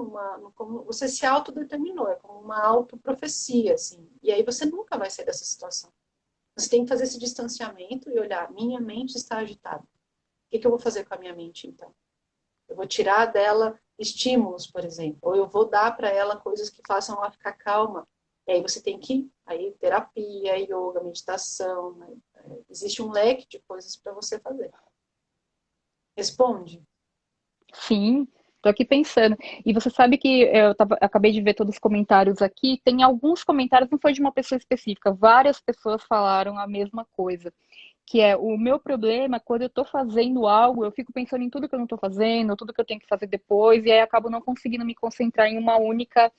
como você se autodeterminou, é como uma autoprofecia, assim. E aí você nunca vai sair dessa situação. Você tem que fazer esse distanciamento e olhar, minha mente está agitada. O que eu vou fazer com a minha mente, então? Eu vou tirar dela estímulos, por exemplo, ou eu vou dar para ela coisas que façam ela ficar calma. E aí você tem que aí terapia, yoga, meditação, né? Existe um leque de coisas para você fazer. Responde. Sim, tô aqui pensando. E você sabe que acabei de ver todos os comentários aqui. Tem alguns comentários, não foi de uma pessoa específica, várias pessoas falaram a mesma coisa. Que é o meu problema, quando eu tô fazendo algo, eu fico pensando em tudo que eu não tô fazendo, tudo que eu tenho que fazer depois, e aí acabo não conseguindo me concentrar em uma única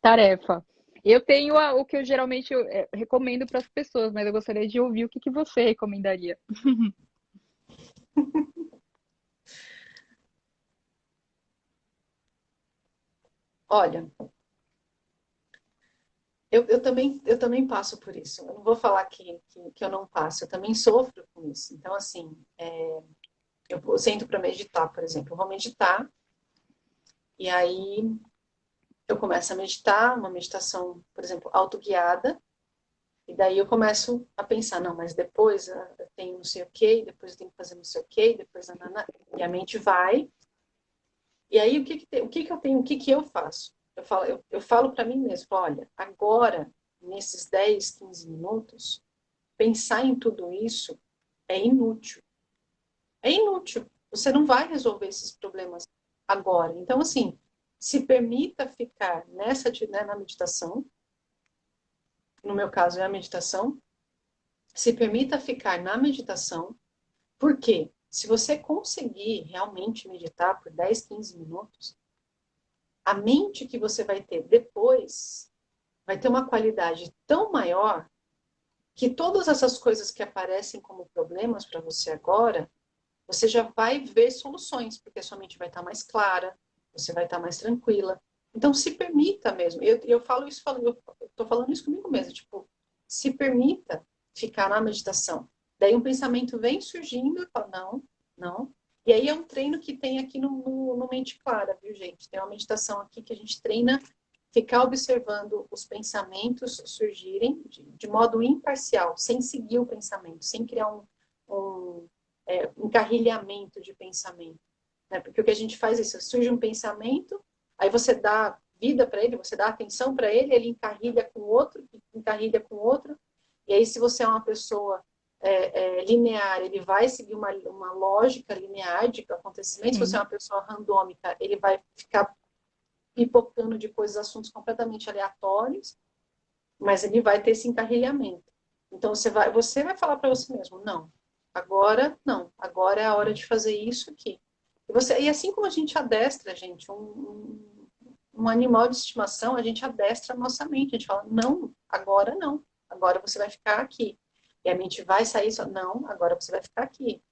tarefa. Eu tenho o que eu geralmente recomendo para as pessoas, mas eu gostaria de ouvir o que você recomendaria. Olha, eu também passo por isso. Eu não vou falar que eu não passo, eu também sofro com isso. Então, assim, eu sento para meditar, por exemplo. Eu vou meditar, e aí eu começo a meditar, uma meditação, por exemplo, autoguiada, e daí eu começo a pensar, não, mas depois eu tenho não sei o quê, depois eu tenho que fazer não sei o quê, depois e a mente vai. E aí o que eu tenho, o que eu faço? Eu falo para mim mesmo, olha, agora, nesses 10, 15 minutos, pensar em tudo isso é inútil. É inútil. Você não vai resolver esses problemas agora. Então, assim, se permita ficar né, na meditação. No meu caso, é a meditação. Se permita ficar na meditação. Porque se você conseguir realmente meditar por 10, 15 minutos, a mente que você vai ter depois vai ter uma qualidade tão maior que todas essas coisas que aparecem como problemas para você agora, você já vai ver soluções, porque a sua mente vai estar mais clara, você vai estar mais tranquila. Então, se permita mesmo. Eu falo isso, eu estou falando isso comigo mesmo. Tipo, se permita ficar na meditação. Daí um pensamento vem surgindo e fala, não, não. E aí é um treino que tem aqui no Mente Clara, viu, gente? Tem uma meditação aqui que a gente treina ficar observando os pensamentos surgirem de modo imparcial, sem seguir o pensamento, sem criar um encarrilhamento de pensamento. Né? Porque o que a gente faz é isso, surge um pensamento, aí você dá vida para ele, você dá atenção para ele, ele encarrilha com outro, e aí se você é uma pessoa linear, ele vai seguir uma lógica linear de acontecimentos, se você é uma pessoa randômica, ele vai ficar pipocando de coisas, assuntos completamente aleatórios, mas ele vai ter esse encarrilhamento. Então você vai falar para você mesmo, não, agora é a hora de fazer isso aqui. E assim como a gente adestra, gente, um animal de estimação, a gente adestra a nossa mente, a gente fala, não, agora você vai ficar aqui. E a mente vai sair só, não, agora você vai ficar aqui.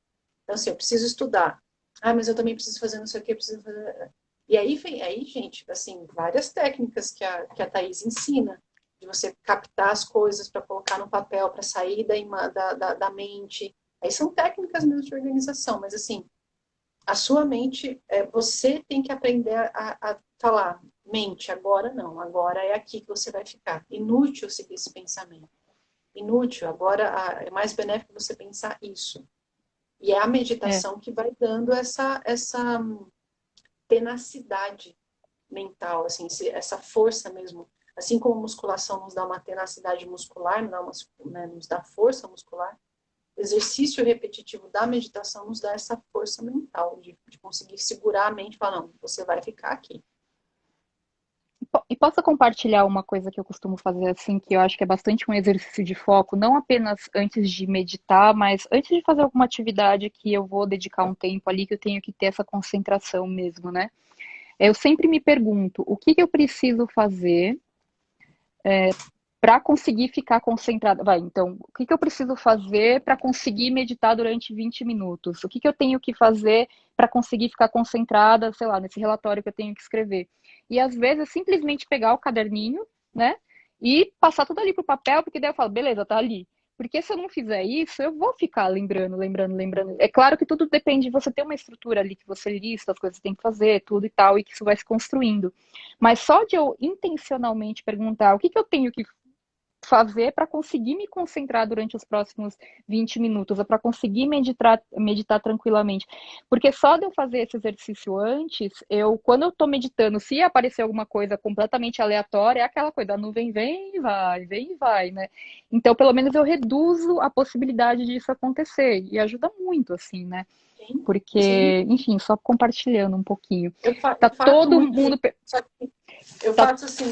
Então assim, eu preciso estudar. Ah, mas eu também preciso fazer não sei o que, preciso fazer... E aí, gente, assim, várias técnicas que a Thaís ensina, de você captar as coisas para colocar no papel, para sair da mente. Aí são técnicas mesmo de organização, mas assim, a sua mente, você tem que aprender a falar, mente, agora não, agora é aqui que você vai ficar. Inútil seguir esse pensamento. Inútil, agora é mais benéfico você pensar isso. E é a meditação que vai dando essa tenacidade mental, assim, essa força mesmo. Assim como a musculação nos dá uma tenacidade muscular, nos dá força muscular, o exercício repetitivo da meditação nos dá essa força mental, de conseguir segurar a mente e falar, não, você vai ficar aqui. E posso compartilhar uma coisa que eu costumo fazer assim, que eu acho que é bastante um exercício de foco, não apenas antes de meditar, mas antes de fazer alguma atividade que eu vou dedicar um tempo ali, que eu tenho que ter essa concentração mesmo, né? Eu sempre me pergunto, o que eu preciso fazer para conseguir ficar concentrada? Então, o que eu preciso fazer para conseguir meditar durante 20 minutos? O que eu tenho que fazer para conseguir ficar concentrada, sei lá, nesse relatório que eu tenho que escrever? E às vezes simplesmente pegar o caderninho, né? E passar tudo ali pro papel, porque daí eu falo, beleza, tá ali. Porque se eu não fizer isso, eu vou ficar lembrando. É claro que tudo depende de você ter uma estrutura ali que você lista, as coisas que tem que fazer, tudo e tal, e que isso vai se construindo. Mas só de eu intencionalmente perguntar o que eu tenho que fazer para conseguir me concentrar durante os próximos 20 minutos, ou para conseguir meditar tranquilamente. Porque só de eu fazer esse exercício antes, quando eu estou meditando, se aparecer alguma coisa completamente aleatória, é aquela coisa, a nuvem vem e vai, né? Então, pelo menos eu reduzo a possibilidade disso acontecer, e ajuda muito, assim, né? Sim, Porque, sim. enfim, só compartilhando um pouquinho. Eu Tá faço todo muito mundo... isso. Só que eu Tá... faço assim,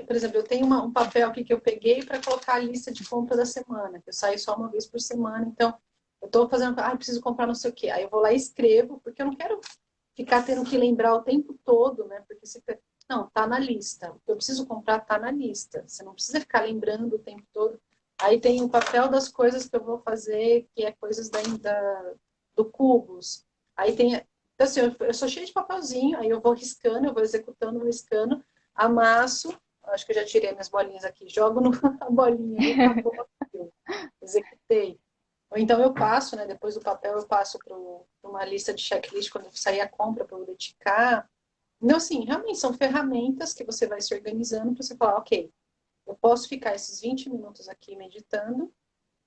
por exemplo, eu tenho um papel aqui que eu peguei para colocar a lista de compra da semana, que eu saio só uma vez por semana, então eu estou fazendo, preciso comprar não sei o quê. Aí eu vou lá e escrevo, porque eu não quero ficar tendo que lembrar o tempo todo, né? Porque não, tá na lista. O que eu preciso comprar tá na lista. Você não precisa ficar lembrando o tempo todo. Aí tem o papel das coisas que eu vou fazer, que é coisas do Cubos. Aí tem, então, assim, eu sou cheia de papelzinho, aí eu vou riscando, eu vou executando, riscando, amasso, acho que eu já tirei minhas bolinhas aqui, jogo a bolinha ali, acabou, executei. Ou então eu passo, né, depois do papel eu passo para uma lista de checklist quando sair a compra para eu dedicar. Então, assim, realmente são ferramentas que você vai se organizando para você falar, ok, eu posso ficar esses 20 minutos aqui meditando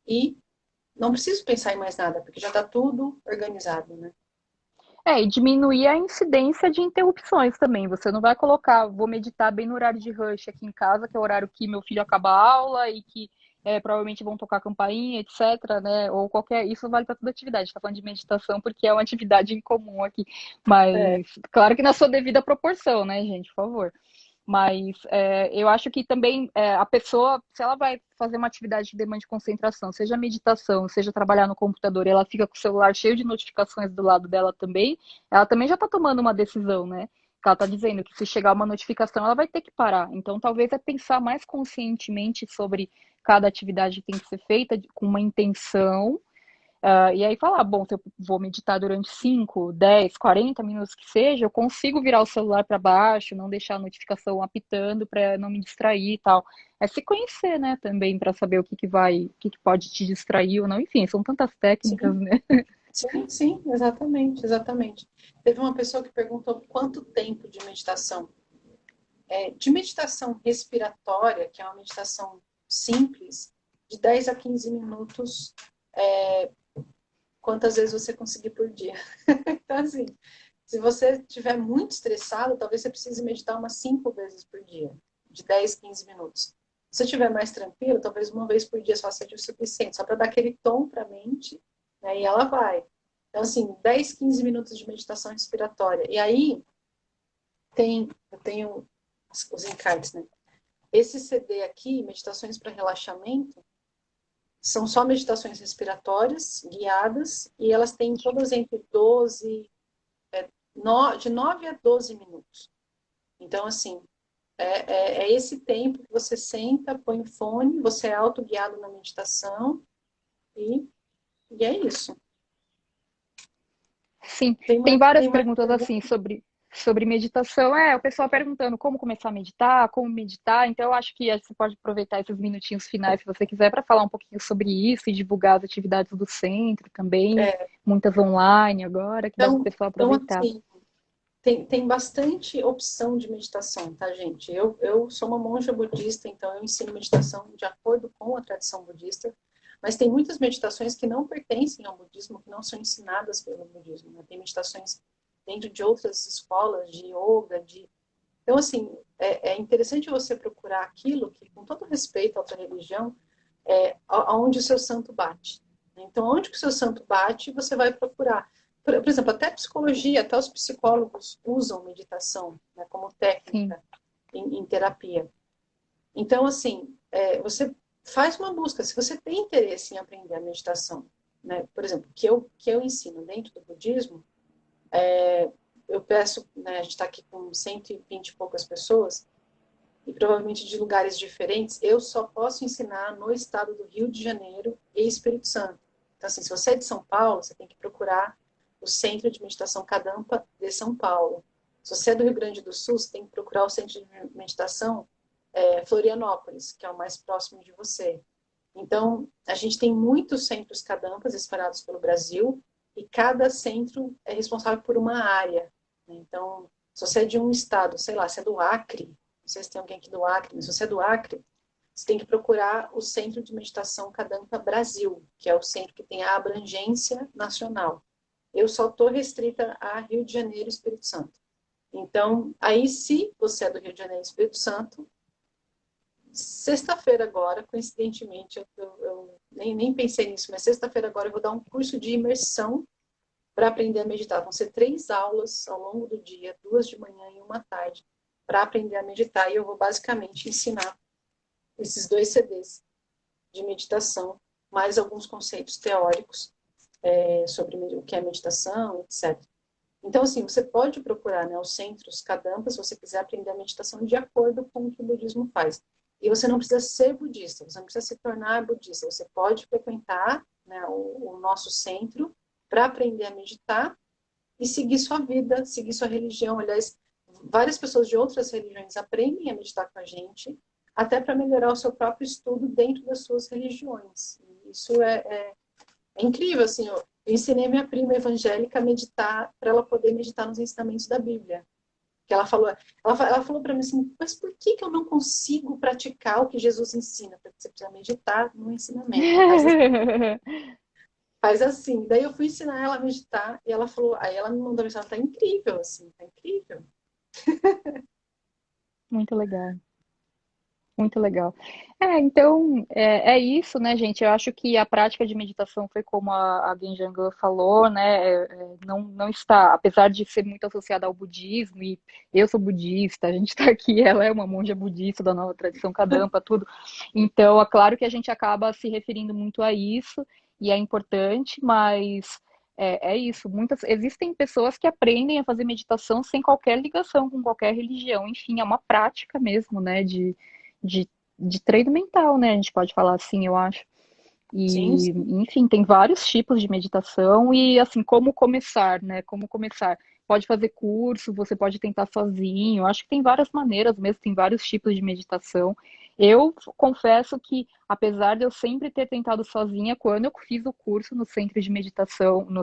e não preciso pensar em mais nada, porque já está tudo organizado, né? E diminuir a incidência de interrupções também. Você não vai colocar, vou meditar bem no horário de rush aqui em casa, que é o horário que meu filho acaba a aula e que provavelmente vão tocar campainha, etc, né? Ou qualquer. Isso vale para toda atividade. Está falando de meditação porque é uma atividade em comum aqui. Mas, claro que na sua devida proporção, né, gente? Por favor. Mas eu acho que também a pessoa, se ela vai fazer uma atividade que demande concentração, seja meditação, seja trabalhar no computador, e ela fica com o celular cheio de notificações do lado dela também, ela também já está tomando uma decisão, né? que ela está dizendo que se chegar uma notificação, ela vai ter que parar. Então, talvez é pensar mais conscientemente sobre cada atividade que tem que ser feita com uma intenção. E aí falar, bom, se eu vou meditar durante 5, 10, 40 minutos que seja, eu consigo virar o celular para baixo, não deixar a notificação apitando para não me distrair e tal. É se conhecer, né, também, para saber o que pode te distrair ou não. Enfim, são tantas técnicas, Sim, né? sim, sim, exatamente, exatamente. Teve uma pessoa que perguntou quanto tempo de meditação. De meditação respiratória, que é uma meditação simples, de 10 a 15 minutos, quantas vezes você conseguir por dia. Então, assim, se você estiver muito estressado, talvez você precise meditar umas 5 vezes por dia, de 10, 15 minutos. Se você estiver mais tranquilo, talvez uma vez por dia só seja o suficiente, só para dar aquele tom para a mente, né, e ela vai. Então, assim, 10, 15 minutos de meditação respiratória. E aí, eu tenho os encartes, né? Esse CD aqui, Meditações para Relaxamento, são só meditações respiratórias, guiadas, e elas têm todas entre 12, de 9 a 12 minutos. Então, assim, é esse tempo que você senta, põe o fone, você é autoguiado na meditação, e é isso. Sim, Tem tem mais, várias tem mais perguntas perguntas? assim sobre meditação. O pessoal perguntando como começar a meditar, como meditar. Então, eu acho que você pode aproveitar esses minutinhos finais, se você quiser, para falar um pouquinho sobre isso e divulgar as atividades do centro também, É, muitas online agora, que dá para o pessoal então, aproveitar. assim, tem bastante opção de meditação, tá, gente? Eu sou uma monja budista, então eu ensino meditação de acordo com a tradição budista, mas tem muitas meditações que não pertencem ao budismo, que não são ensinadas pelo budismo, né? Tem meditações dentro de outras escolas de yoga, Então, assim, é interessante você procurar aquilo que, com todo respeito à outra religião, aonde o seu santo bate. Então, onde que o seu santo bate, você vai procurar. Por exemplo, até psicologia, até os psicólogos usam meditação, né, como Sim, técnica em terapia. Então, assim, você faz uma busca. Se você tem interesse em aprender a meditação, né, por exemplo, que eu ensino dentro do budismo, eu peço, né, a gente está aqui com 120 e poucas pessoas, e provavelmente de lugares diferentes, eu só posso ensinar no estado do Rio de Janeiro e Espírito Santo. Então, assim, se você é de São Paulo, você tem que procurar o Centro de Meditação Kadampa de São Paulo. Se você é do Rio Grande do Sul, você tem que procurar o Centro de Meditação Florianópolis, que é o mais próximo de você. Então, a gente tem muitos centros Kadampas espalhados pelo Brasil, e cada centro é responsável por uma área. Então, se você é de um estado, sei lá, se é do Acre, não sei se tem alguém aqui do Acre, mas se você é do Acre, você tem que procurar o Centro de Meditação Kadampa Brasil, que é o centro que tem a abrangência nacional. Eu só estou restrita a Rio de Janeiro e Espírito Santo. Então, aí se você é do Rio de Janeiro e Espírito Santo, sexta-feira agora, coincidentemente, eu nem pensei nisso, mas sexta-feira agora eu vou dar um curso de imersão para aprender a meditar. Vão ser 3 aulas ao longo do dia, 2 de manhã e uma tarde, para aprender a meditar. E eu vou basicamente ensinar esses 2 CDs de meditação, mais alguns conceitos teóricos sobre o que é meditação, etc. Então, assim, você pode procurar, né, os centros Kadampa, se você quiser aprender a meditação de acordo com o que o budismo faz. E você não precisa ser budista, você não precisa se tornar budista. Você pode frequentar, né, o nosso centro para aprender a meditar e seguir sua vida, seguir sua religião. Aliás, várias pessoas de outras religiões aprendem a meditar com a gente, até para melhorar o seu próprio estudo dentro das suas religiões. E isso é incrível, assim, eu ensinei minha prima evangélica a meditar, para ela poder meditar nos ensinamentos da Bíblia. Que ela falou para mim assim, mas por que eu não consigo praticar o que Jesus ensina? Porque você precisa meditar no ensinamento. Faz assim. Daí eu fui ensinar ela a meditar e ela falou, aí ela me mandou mensagem, tá incrível, assim, tá incrível. muito legal. Muito legal. Então, é isso, né, gente? Eu acho que a prática de meditação foi como a Genjan falou, né? Não está, apesar de ser muito associada ao budismo, e eu sou budista, a gente está aqui, ela é uma monja budista da nova tradição Kadampa, tudo. Então, é claro que a gente acaba se referindo muito a isso, e é importante, mas é isso. Existem pessoas que aprendem a fazer meditação sem qualquer ligação com qualquer religião. Enfim, é uma prática mesmo, né? De, de treino mental, né? A gente pode falar assim, eu acho. Sim, E, sim. enfim, tem vários tipos de meditação e, assim, como começar, né? Como começar? Pode fazer curso, você pode tentar sozinho. Acho que tem várias maneiras mesmo, tem vários tipos de meditação. Eu confesso que, apesar de eu sempre ter tentado sozinha, quando eu fiz o curso no centro de meditação, no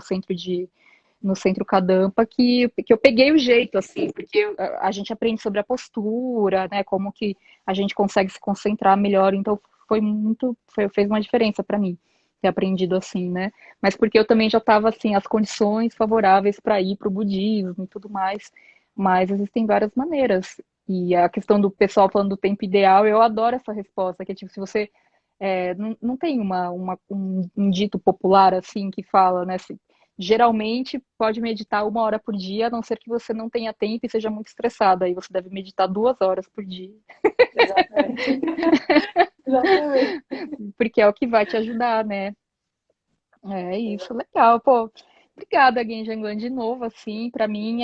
centro Kadampa, que eu peguei o jeito, assim, porque a gente aprende sobre a postura, né? Como que a gente consegue se concentrar melhor. Então, fez uma diferença para mim ter aprendido assim, né? Mas porque eu também já estava assim, as condições favoráveis para ir para o budismo e tudo mais. Mas existem várias maneiras. E a questão do pessoal falando do tempo ideal, eu adoro essa resposta, que é tipo, se você não tem um dito popular assim que fala, né? Geralmente pode meditar 1 hora por dia, a não ser que você não tenha tempo e seja muito estressada. Aí você deve meditar 2 horas por dia, Exatamente. Exatamente. porque é o que vai te ajudar, né? É isso, legal, pô. Obrigada, Genjanglan, de novo, assim, para mim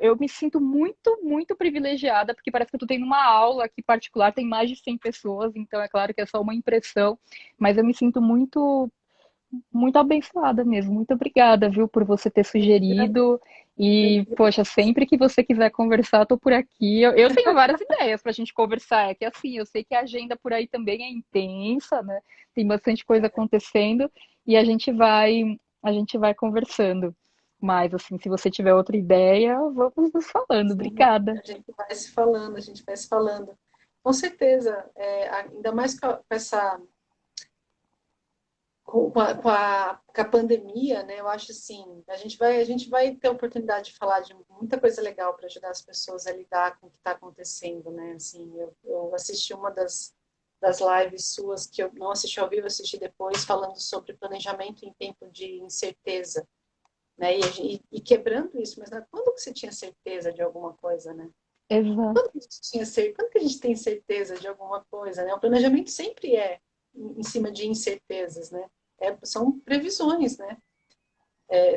eu me sinto muito, muito privilegiada, porque parece que eu tô tendo uma aula aqui particular, tem mais de 100 pessoas, então é claro que é só uma impressão, mas eu me sinto muito, muito abençoada mesmo. Muito obrigada, viu, por você ter sugerido. E, poxa, sempre que você quiser conversar, eu tô por aqui. Eu tenho várias ideias pra gente conversar. É que assim, eu sei que a agenda por aí também é intensa, né? Tem bastante coisa acontecendo e a gente vai conversando. Mas assim, se você tiver outra ideia, vamos nos falando. Sim, Obrigada. a gente vai se falando, a gente vai se falando. Com certeza, ainda mais com essa com a pandemia, né? Eu acho assim, a gente vai ter a oportunidade de falar de muita coisa legal para ajudar as pessoas a lidar com o que está acontecendo, né? Assim, eu assisti uma das lives suas que eu não assisti ao vivo, assisti depois, falando sobre planejamento em tempo de incerteza, né? E quebrando isso, mas né, quando que você tinha certeza de alguma coisa, né? Exato. Quando que a gente tem certeza de alguma coisa, né? O planejamento sempre é em cima de incertezas, né? São previsões, né?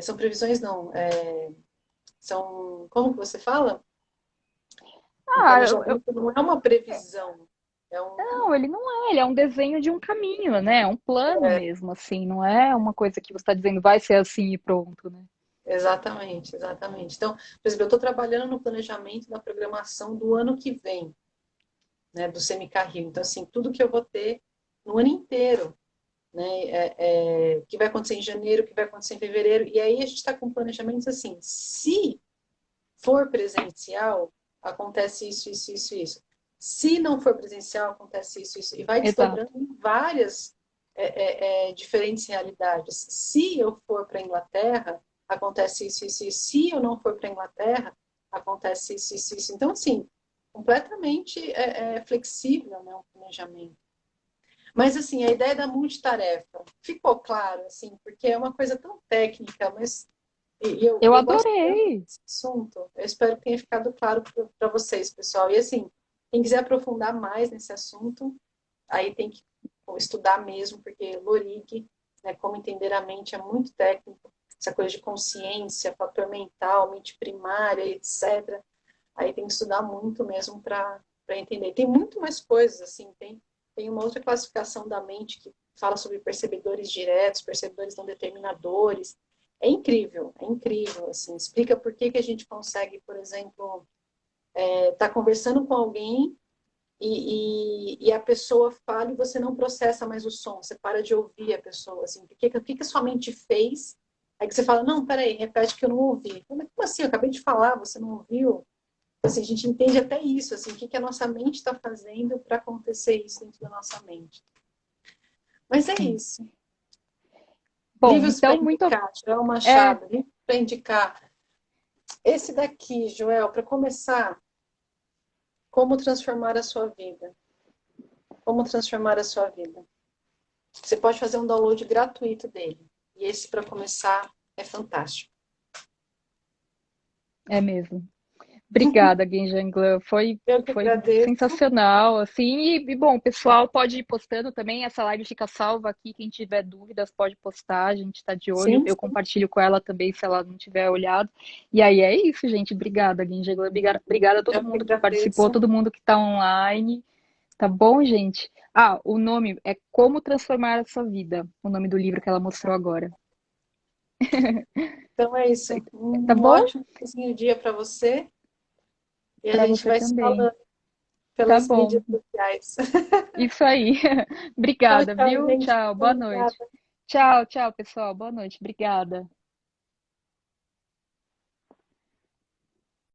São previsões, não. Como que você fala? Um Ah, planejamento não é uma previsão. É não, um, ele não é, ele é um desenho de um caminho, né? É um plano mesmo, assim, não é uma coisa que você está dizendo vai ser assim e pronto, né? exatamente, exatamente. Então, por exemplo, eu estou trabalhando no planejamento da programação do ano que vem, né? Do Semicarril. Então, assim, tudo que eu vou ter no ano inteiro, né? O que vai acontecer em janeiro, o que vai acontecer em fevereiro. E aí a gente está com planejamentos assim, se for presencial, acontece isso, isso, isso, isso. Se não for presencial, acontece isso, isso. E vai Exato. desdobrando em várias diferentes realidades. Se eu for para a Inglaterra, acontece isso, isso, isso. Se eu não for para a Inglaterra, acontece isso, isso, isso. Então, assim, completamente flexível, né, o planejamento. Mas, assim, a ideia da multitarefa ficou claro, assim, porque é uma coisa tão técnica, mas Eu eu gosto tanto adorei. desse assunto. Eu espero que tenha ficado claro para vocês, pessoal. E, assim, quem quiser aprofundar mais nesse assunto, aí tem que estudar mesmo, porque Lorig, né, como entender a mente, é muito técnico. Essa coisa de consciência, fator mental, mente primária, etc. Aí tem que estudar muito mesmo para entender. Tem muito mais coisas, assim, tem uma outra classificação da mente que fala sobre percebedores diretos, percebedores não determinadores. É incrível, assim, explica por que que a gente consegue, por exemplo, estar conversando com alguém e a pessoa fala e você não processa mais o som, você para de ouvir a pessoa, assim, o que a sua mente fez? Aí que você fala, não, peraí, repete que eu não ouvi. Como assim? Eu acabei de falar, você não ouviu? Assim, a gente entende até isso, assim, o que a nossa mente está fazendo para acontecer isso dentro da nossa mente. Mas é Sim. isso. Bom, Livros para então, muito. indicar, Joel É, Machado, livros para indicar. Esse daqui, Joel, para começar, como transformar a sua vida. Como transformar a sua vida. Você pode fazer um download gratuito dele. E esse, para começar, é fantástico. é mesmo. Obrigada, Genjanglan. Foi, Eu que foi agradeço. sensacional, assim. Bom, o pessoal pode ir postando também. Essa live fica salva aqui. Quem tiver dúvidas pode postar. A gente está de olho. Sim, Eu sim, compartilho com ela também, se ela não tiver olhado. E aí é isso, gente. Obrigada, Genjanglan. Obrigada a todo eu que mundo que participou, agradeço. todo mundo que está online. Tá bom, gente? Ah, o nome é Como Transformar a Sua Vida. O nome do livro que ela mostrou agora. Então é isso. Tá Um bom? ótimo comecinho de dia para você e a Para gente você vai se também. falando Tá pelas bom. mídias sociais. Isso aí. Tchau, Obrigada, tchau, viu? gente. Tchau, boa noite. Obrigada. Tchau, tchau, pessoal. Boa noite. Obrigada.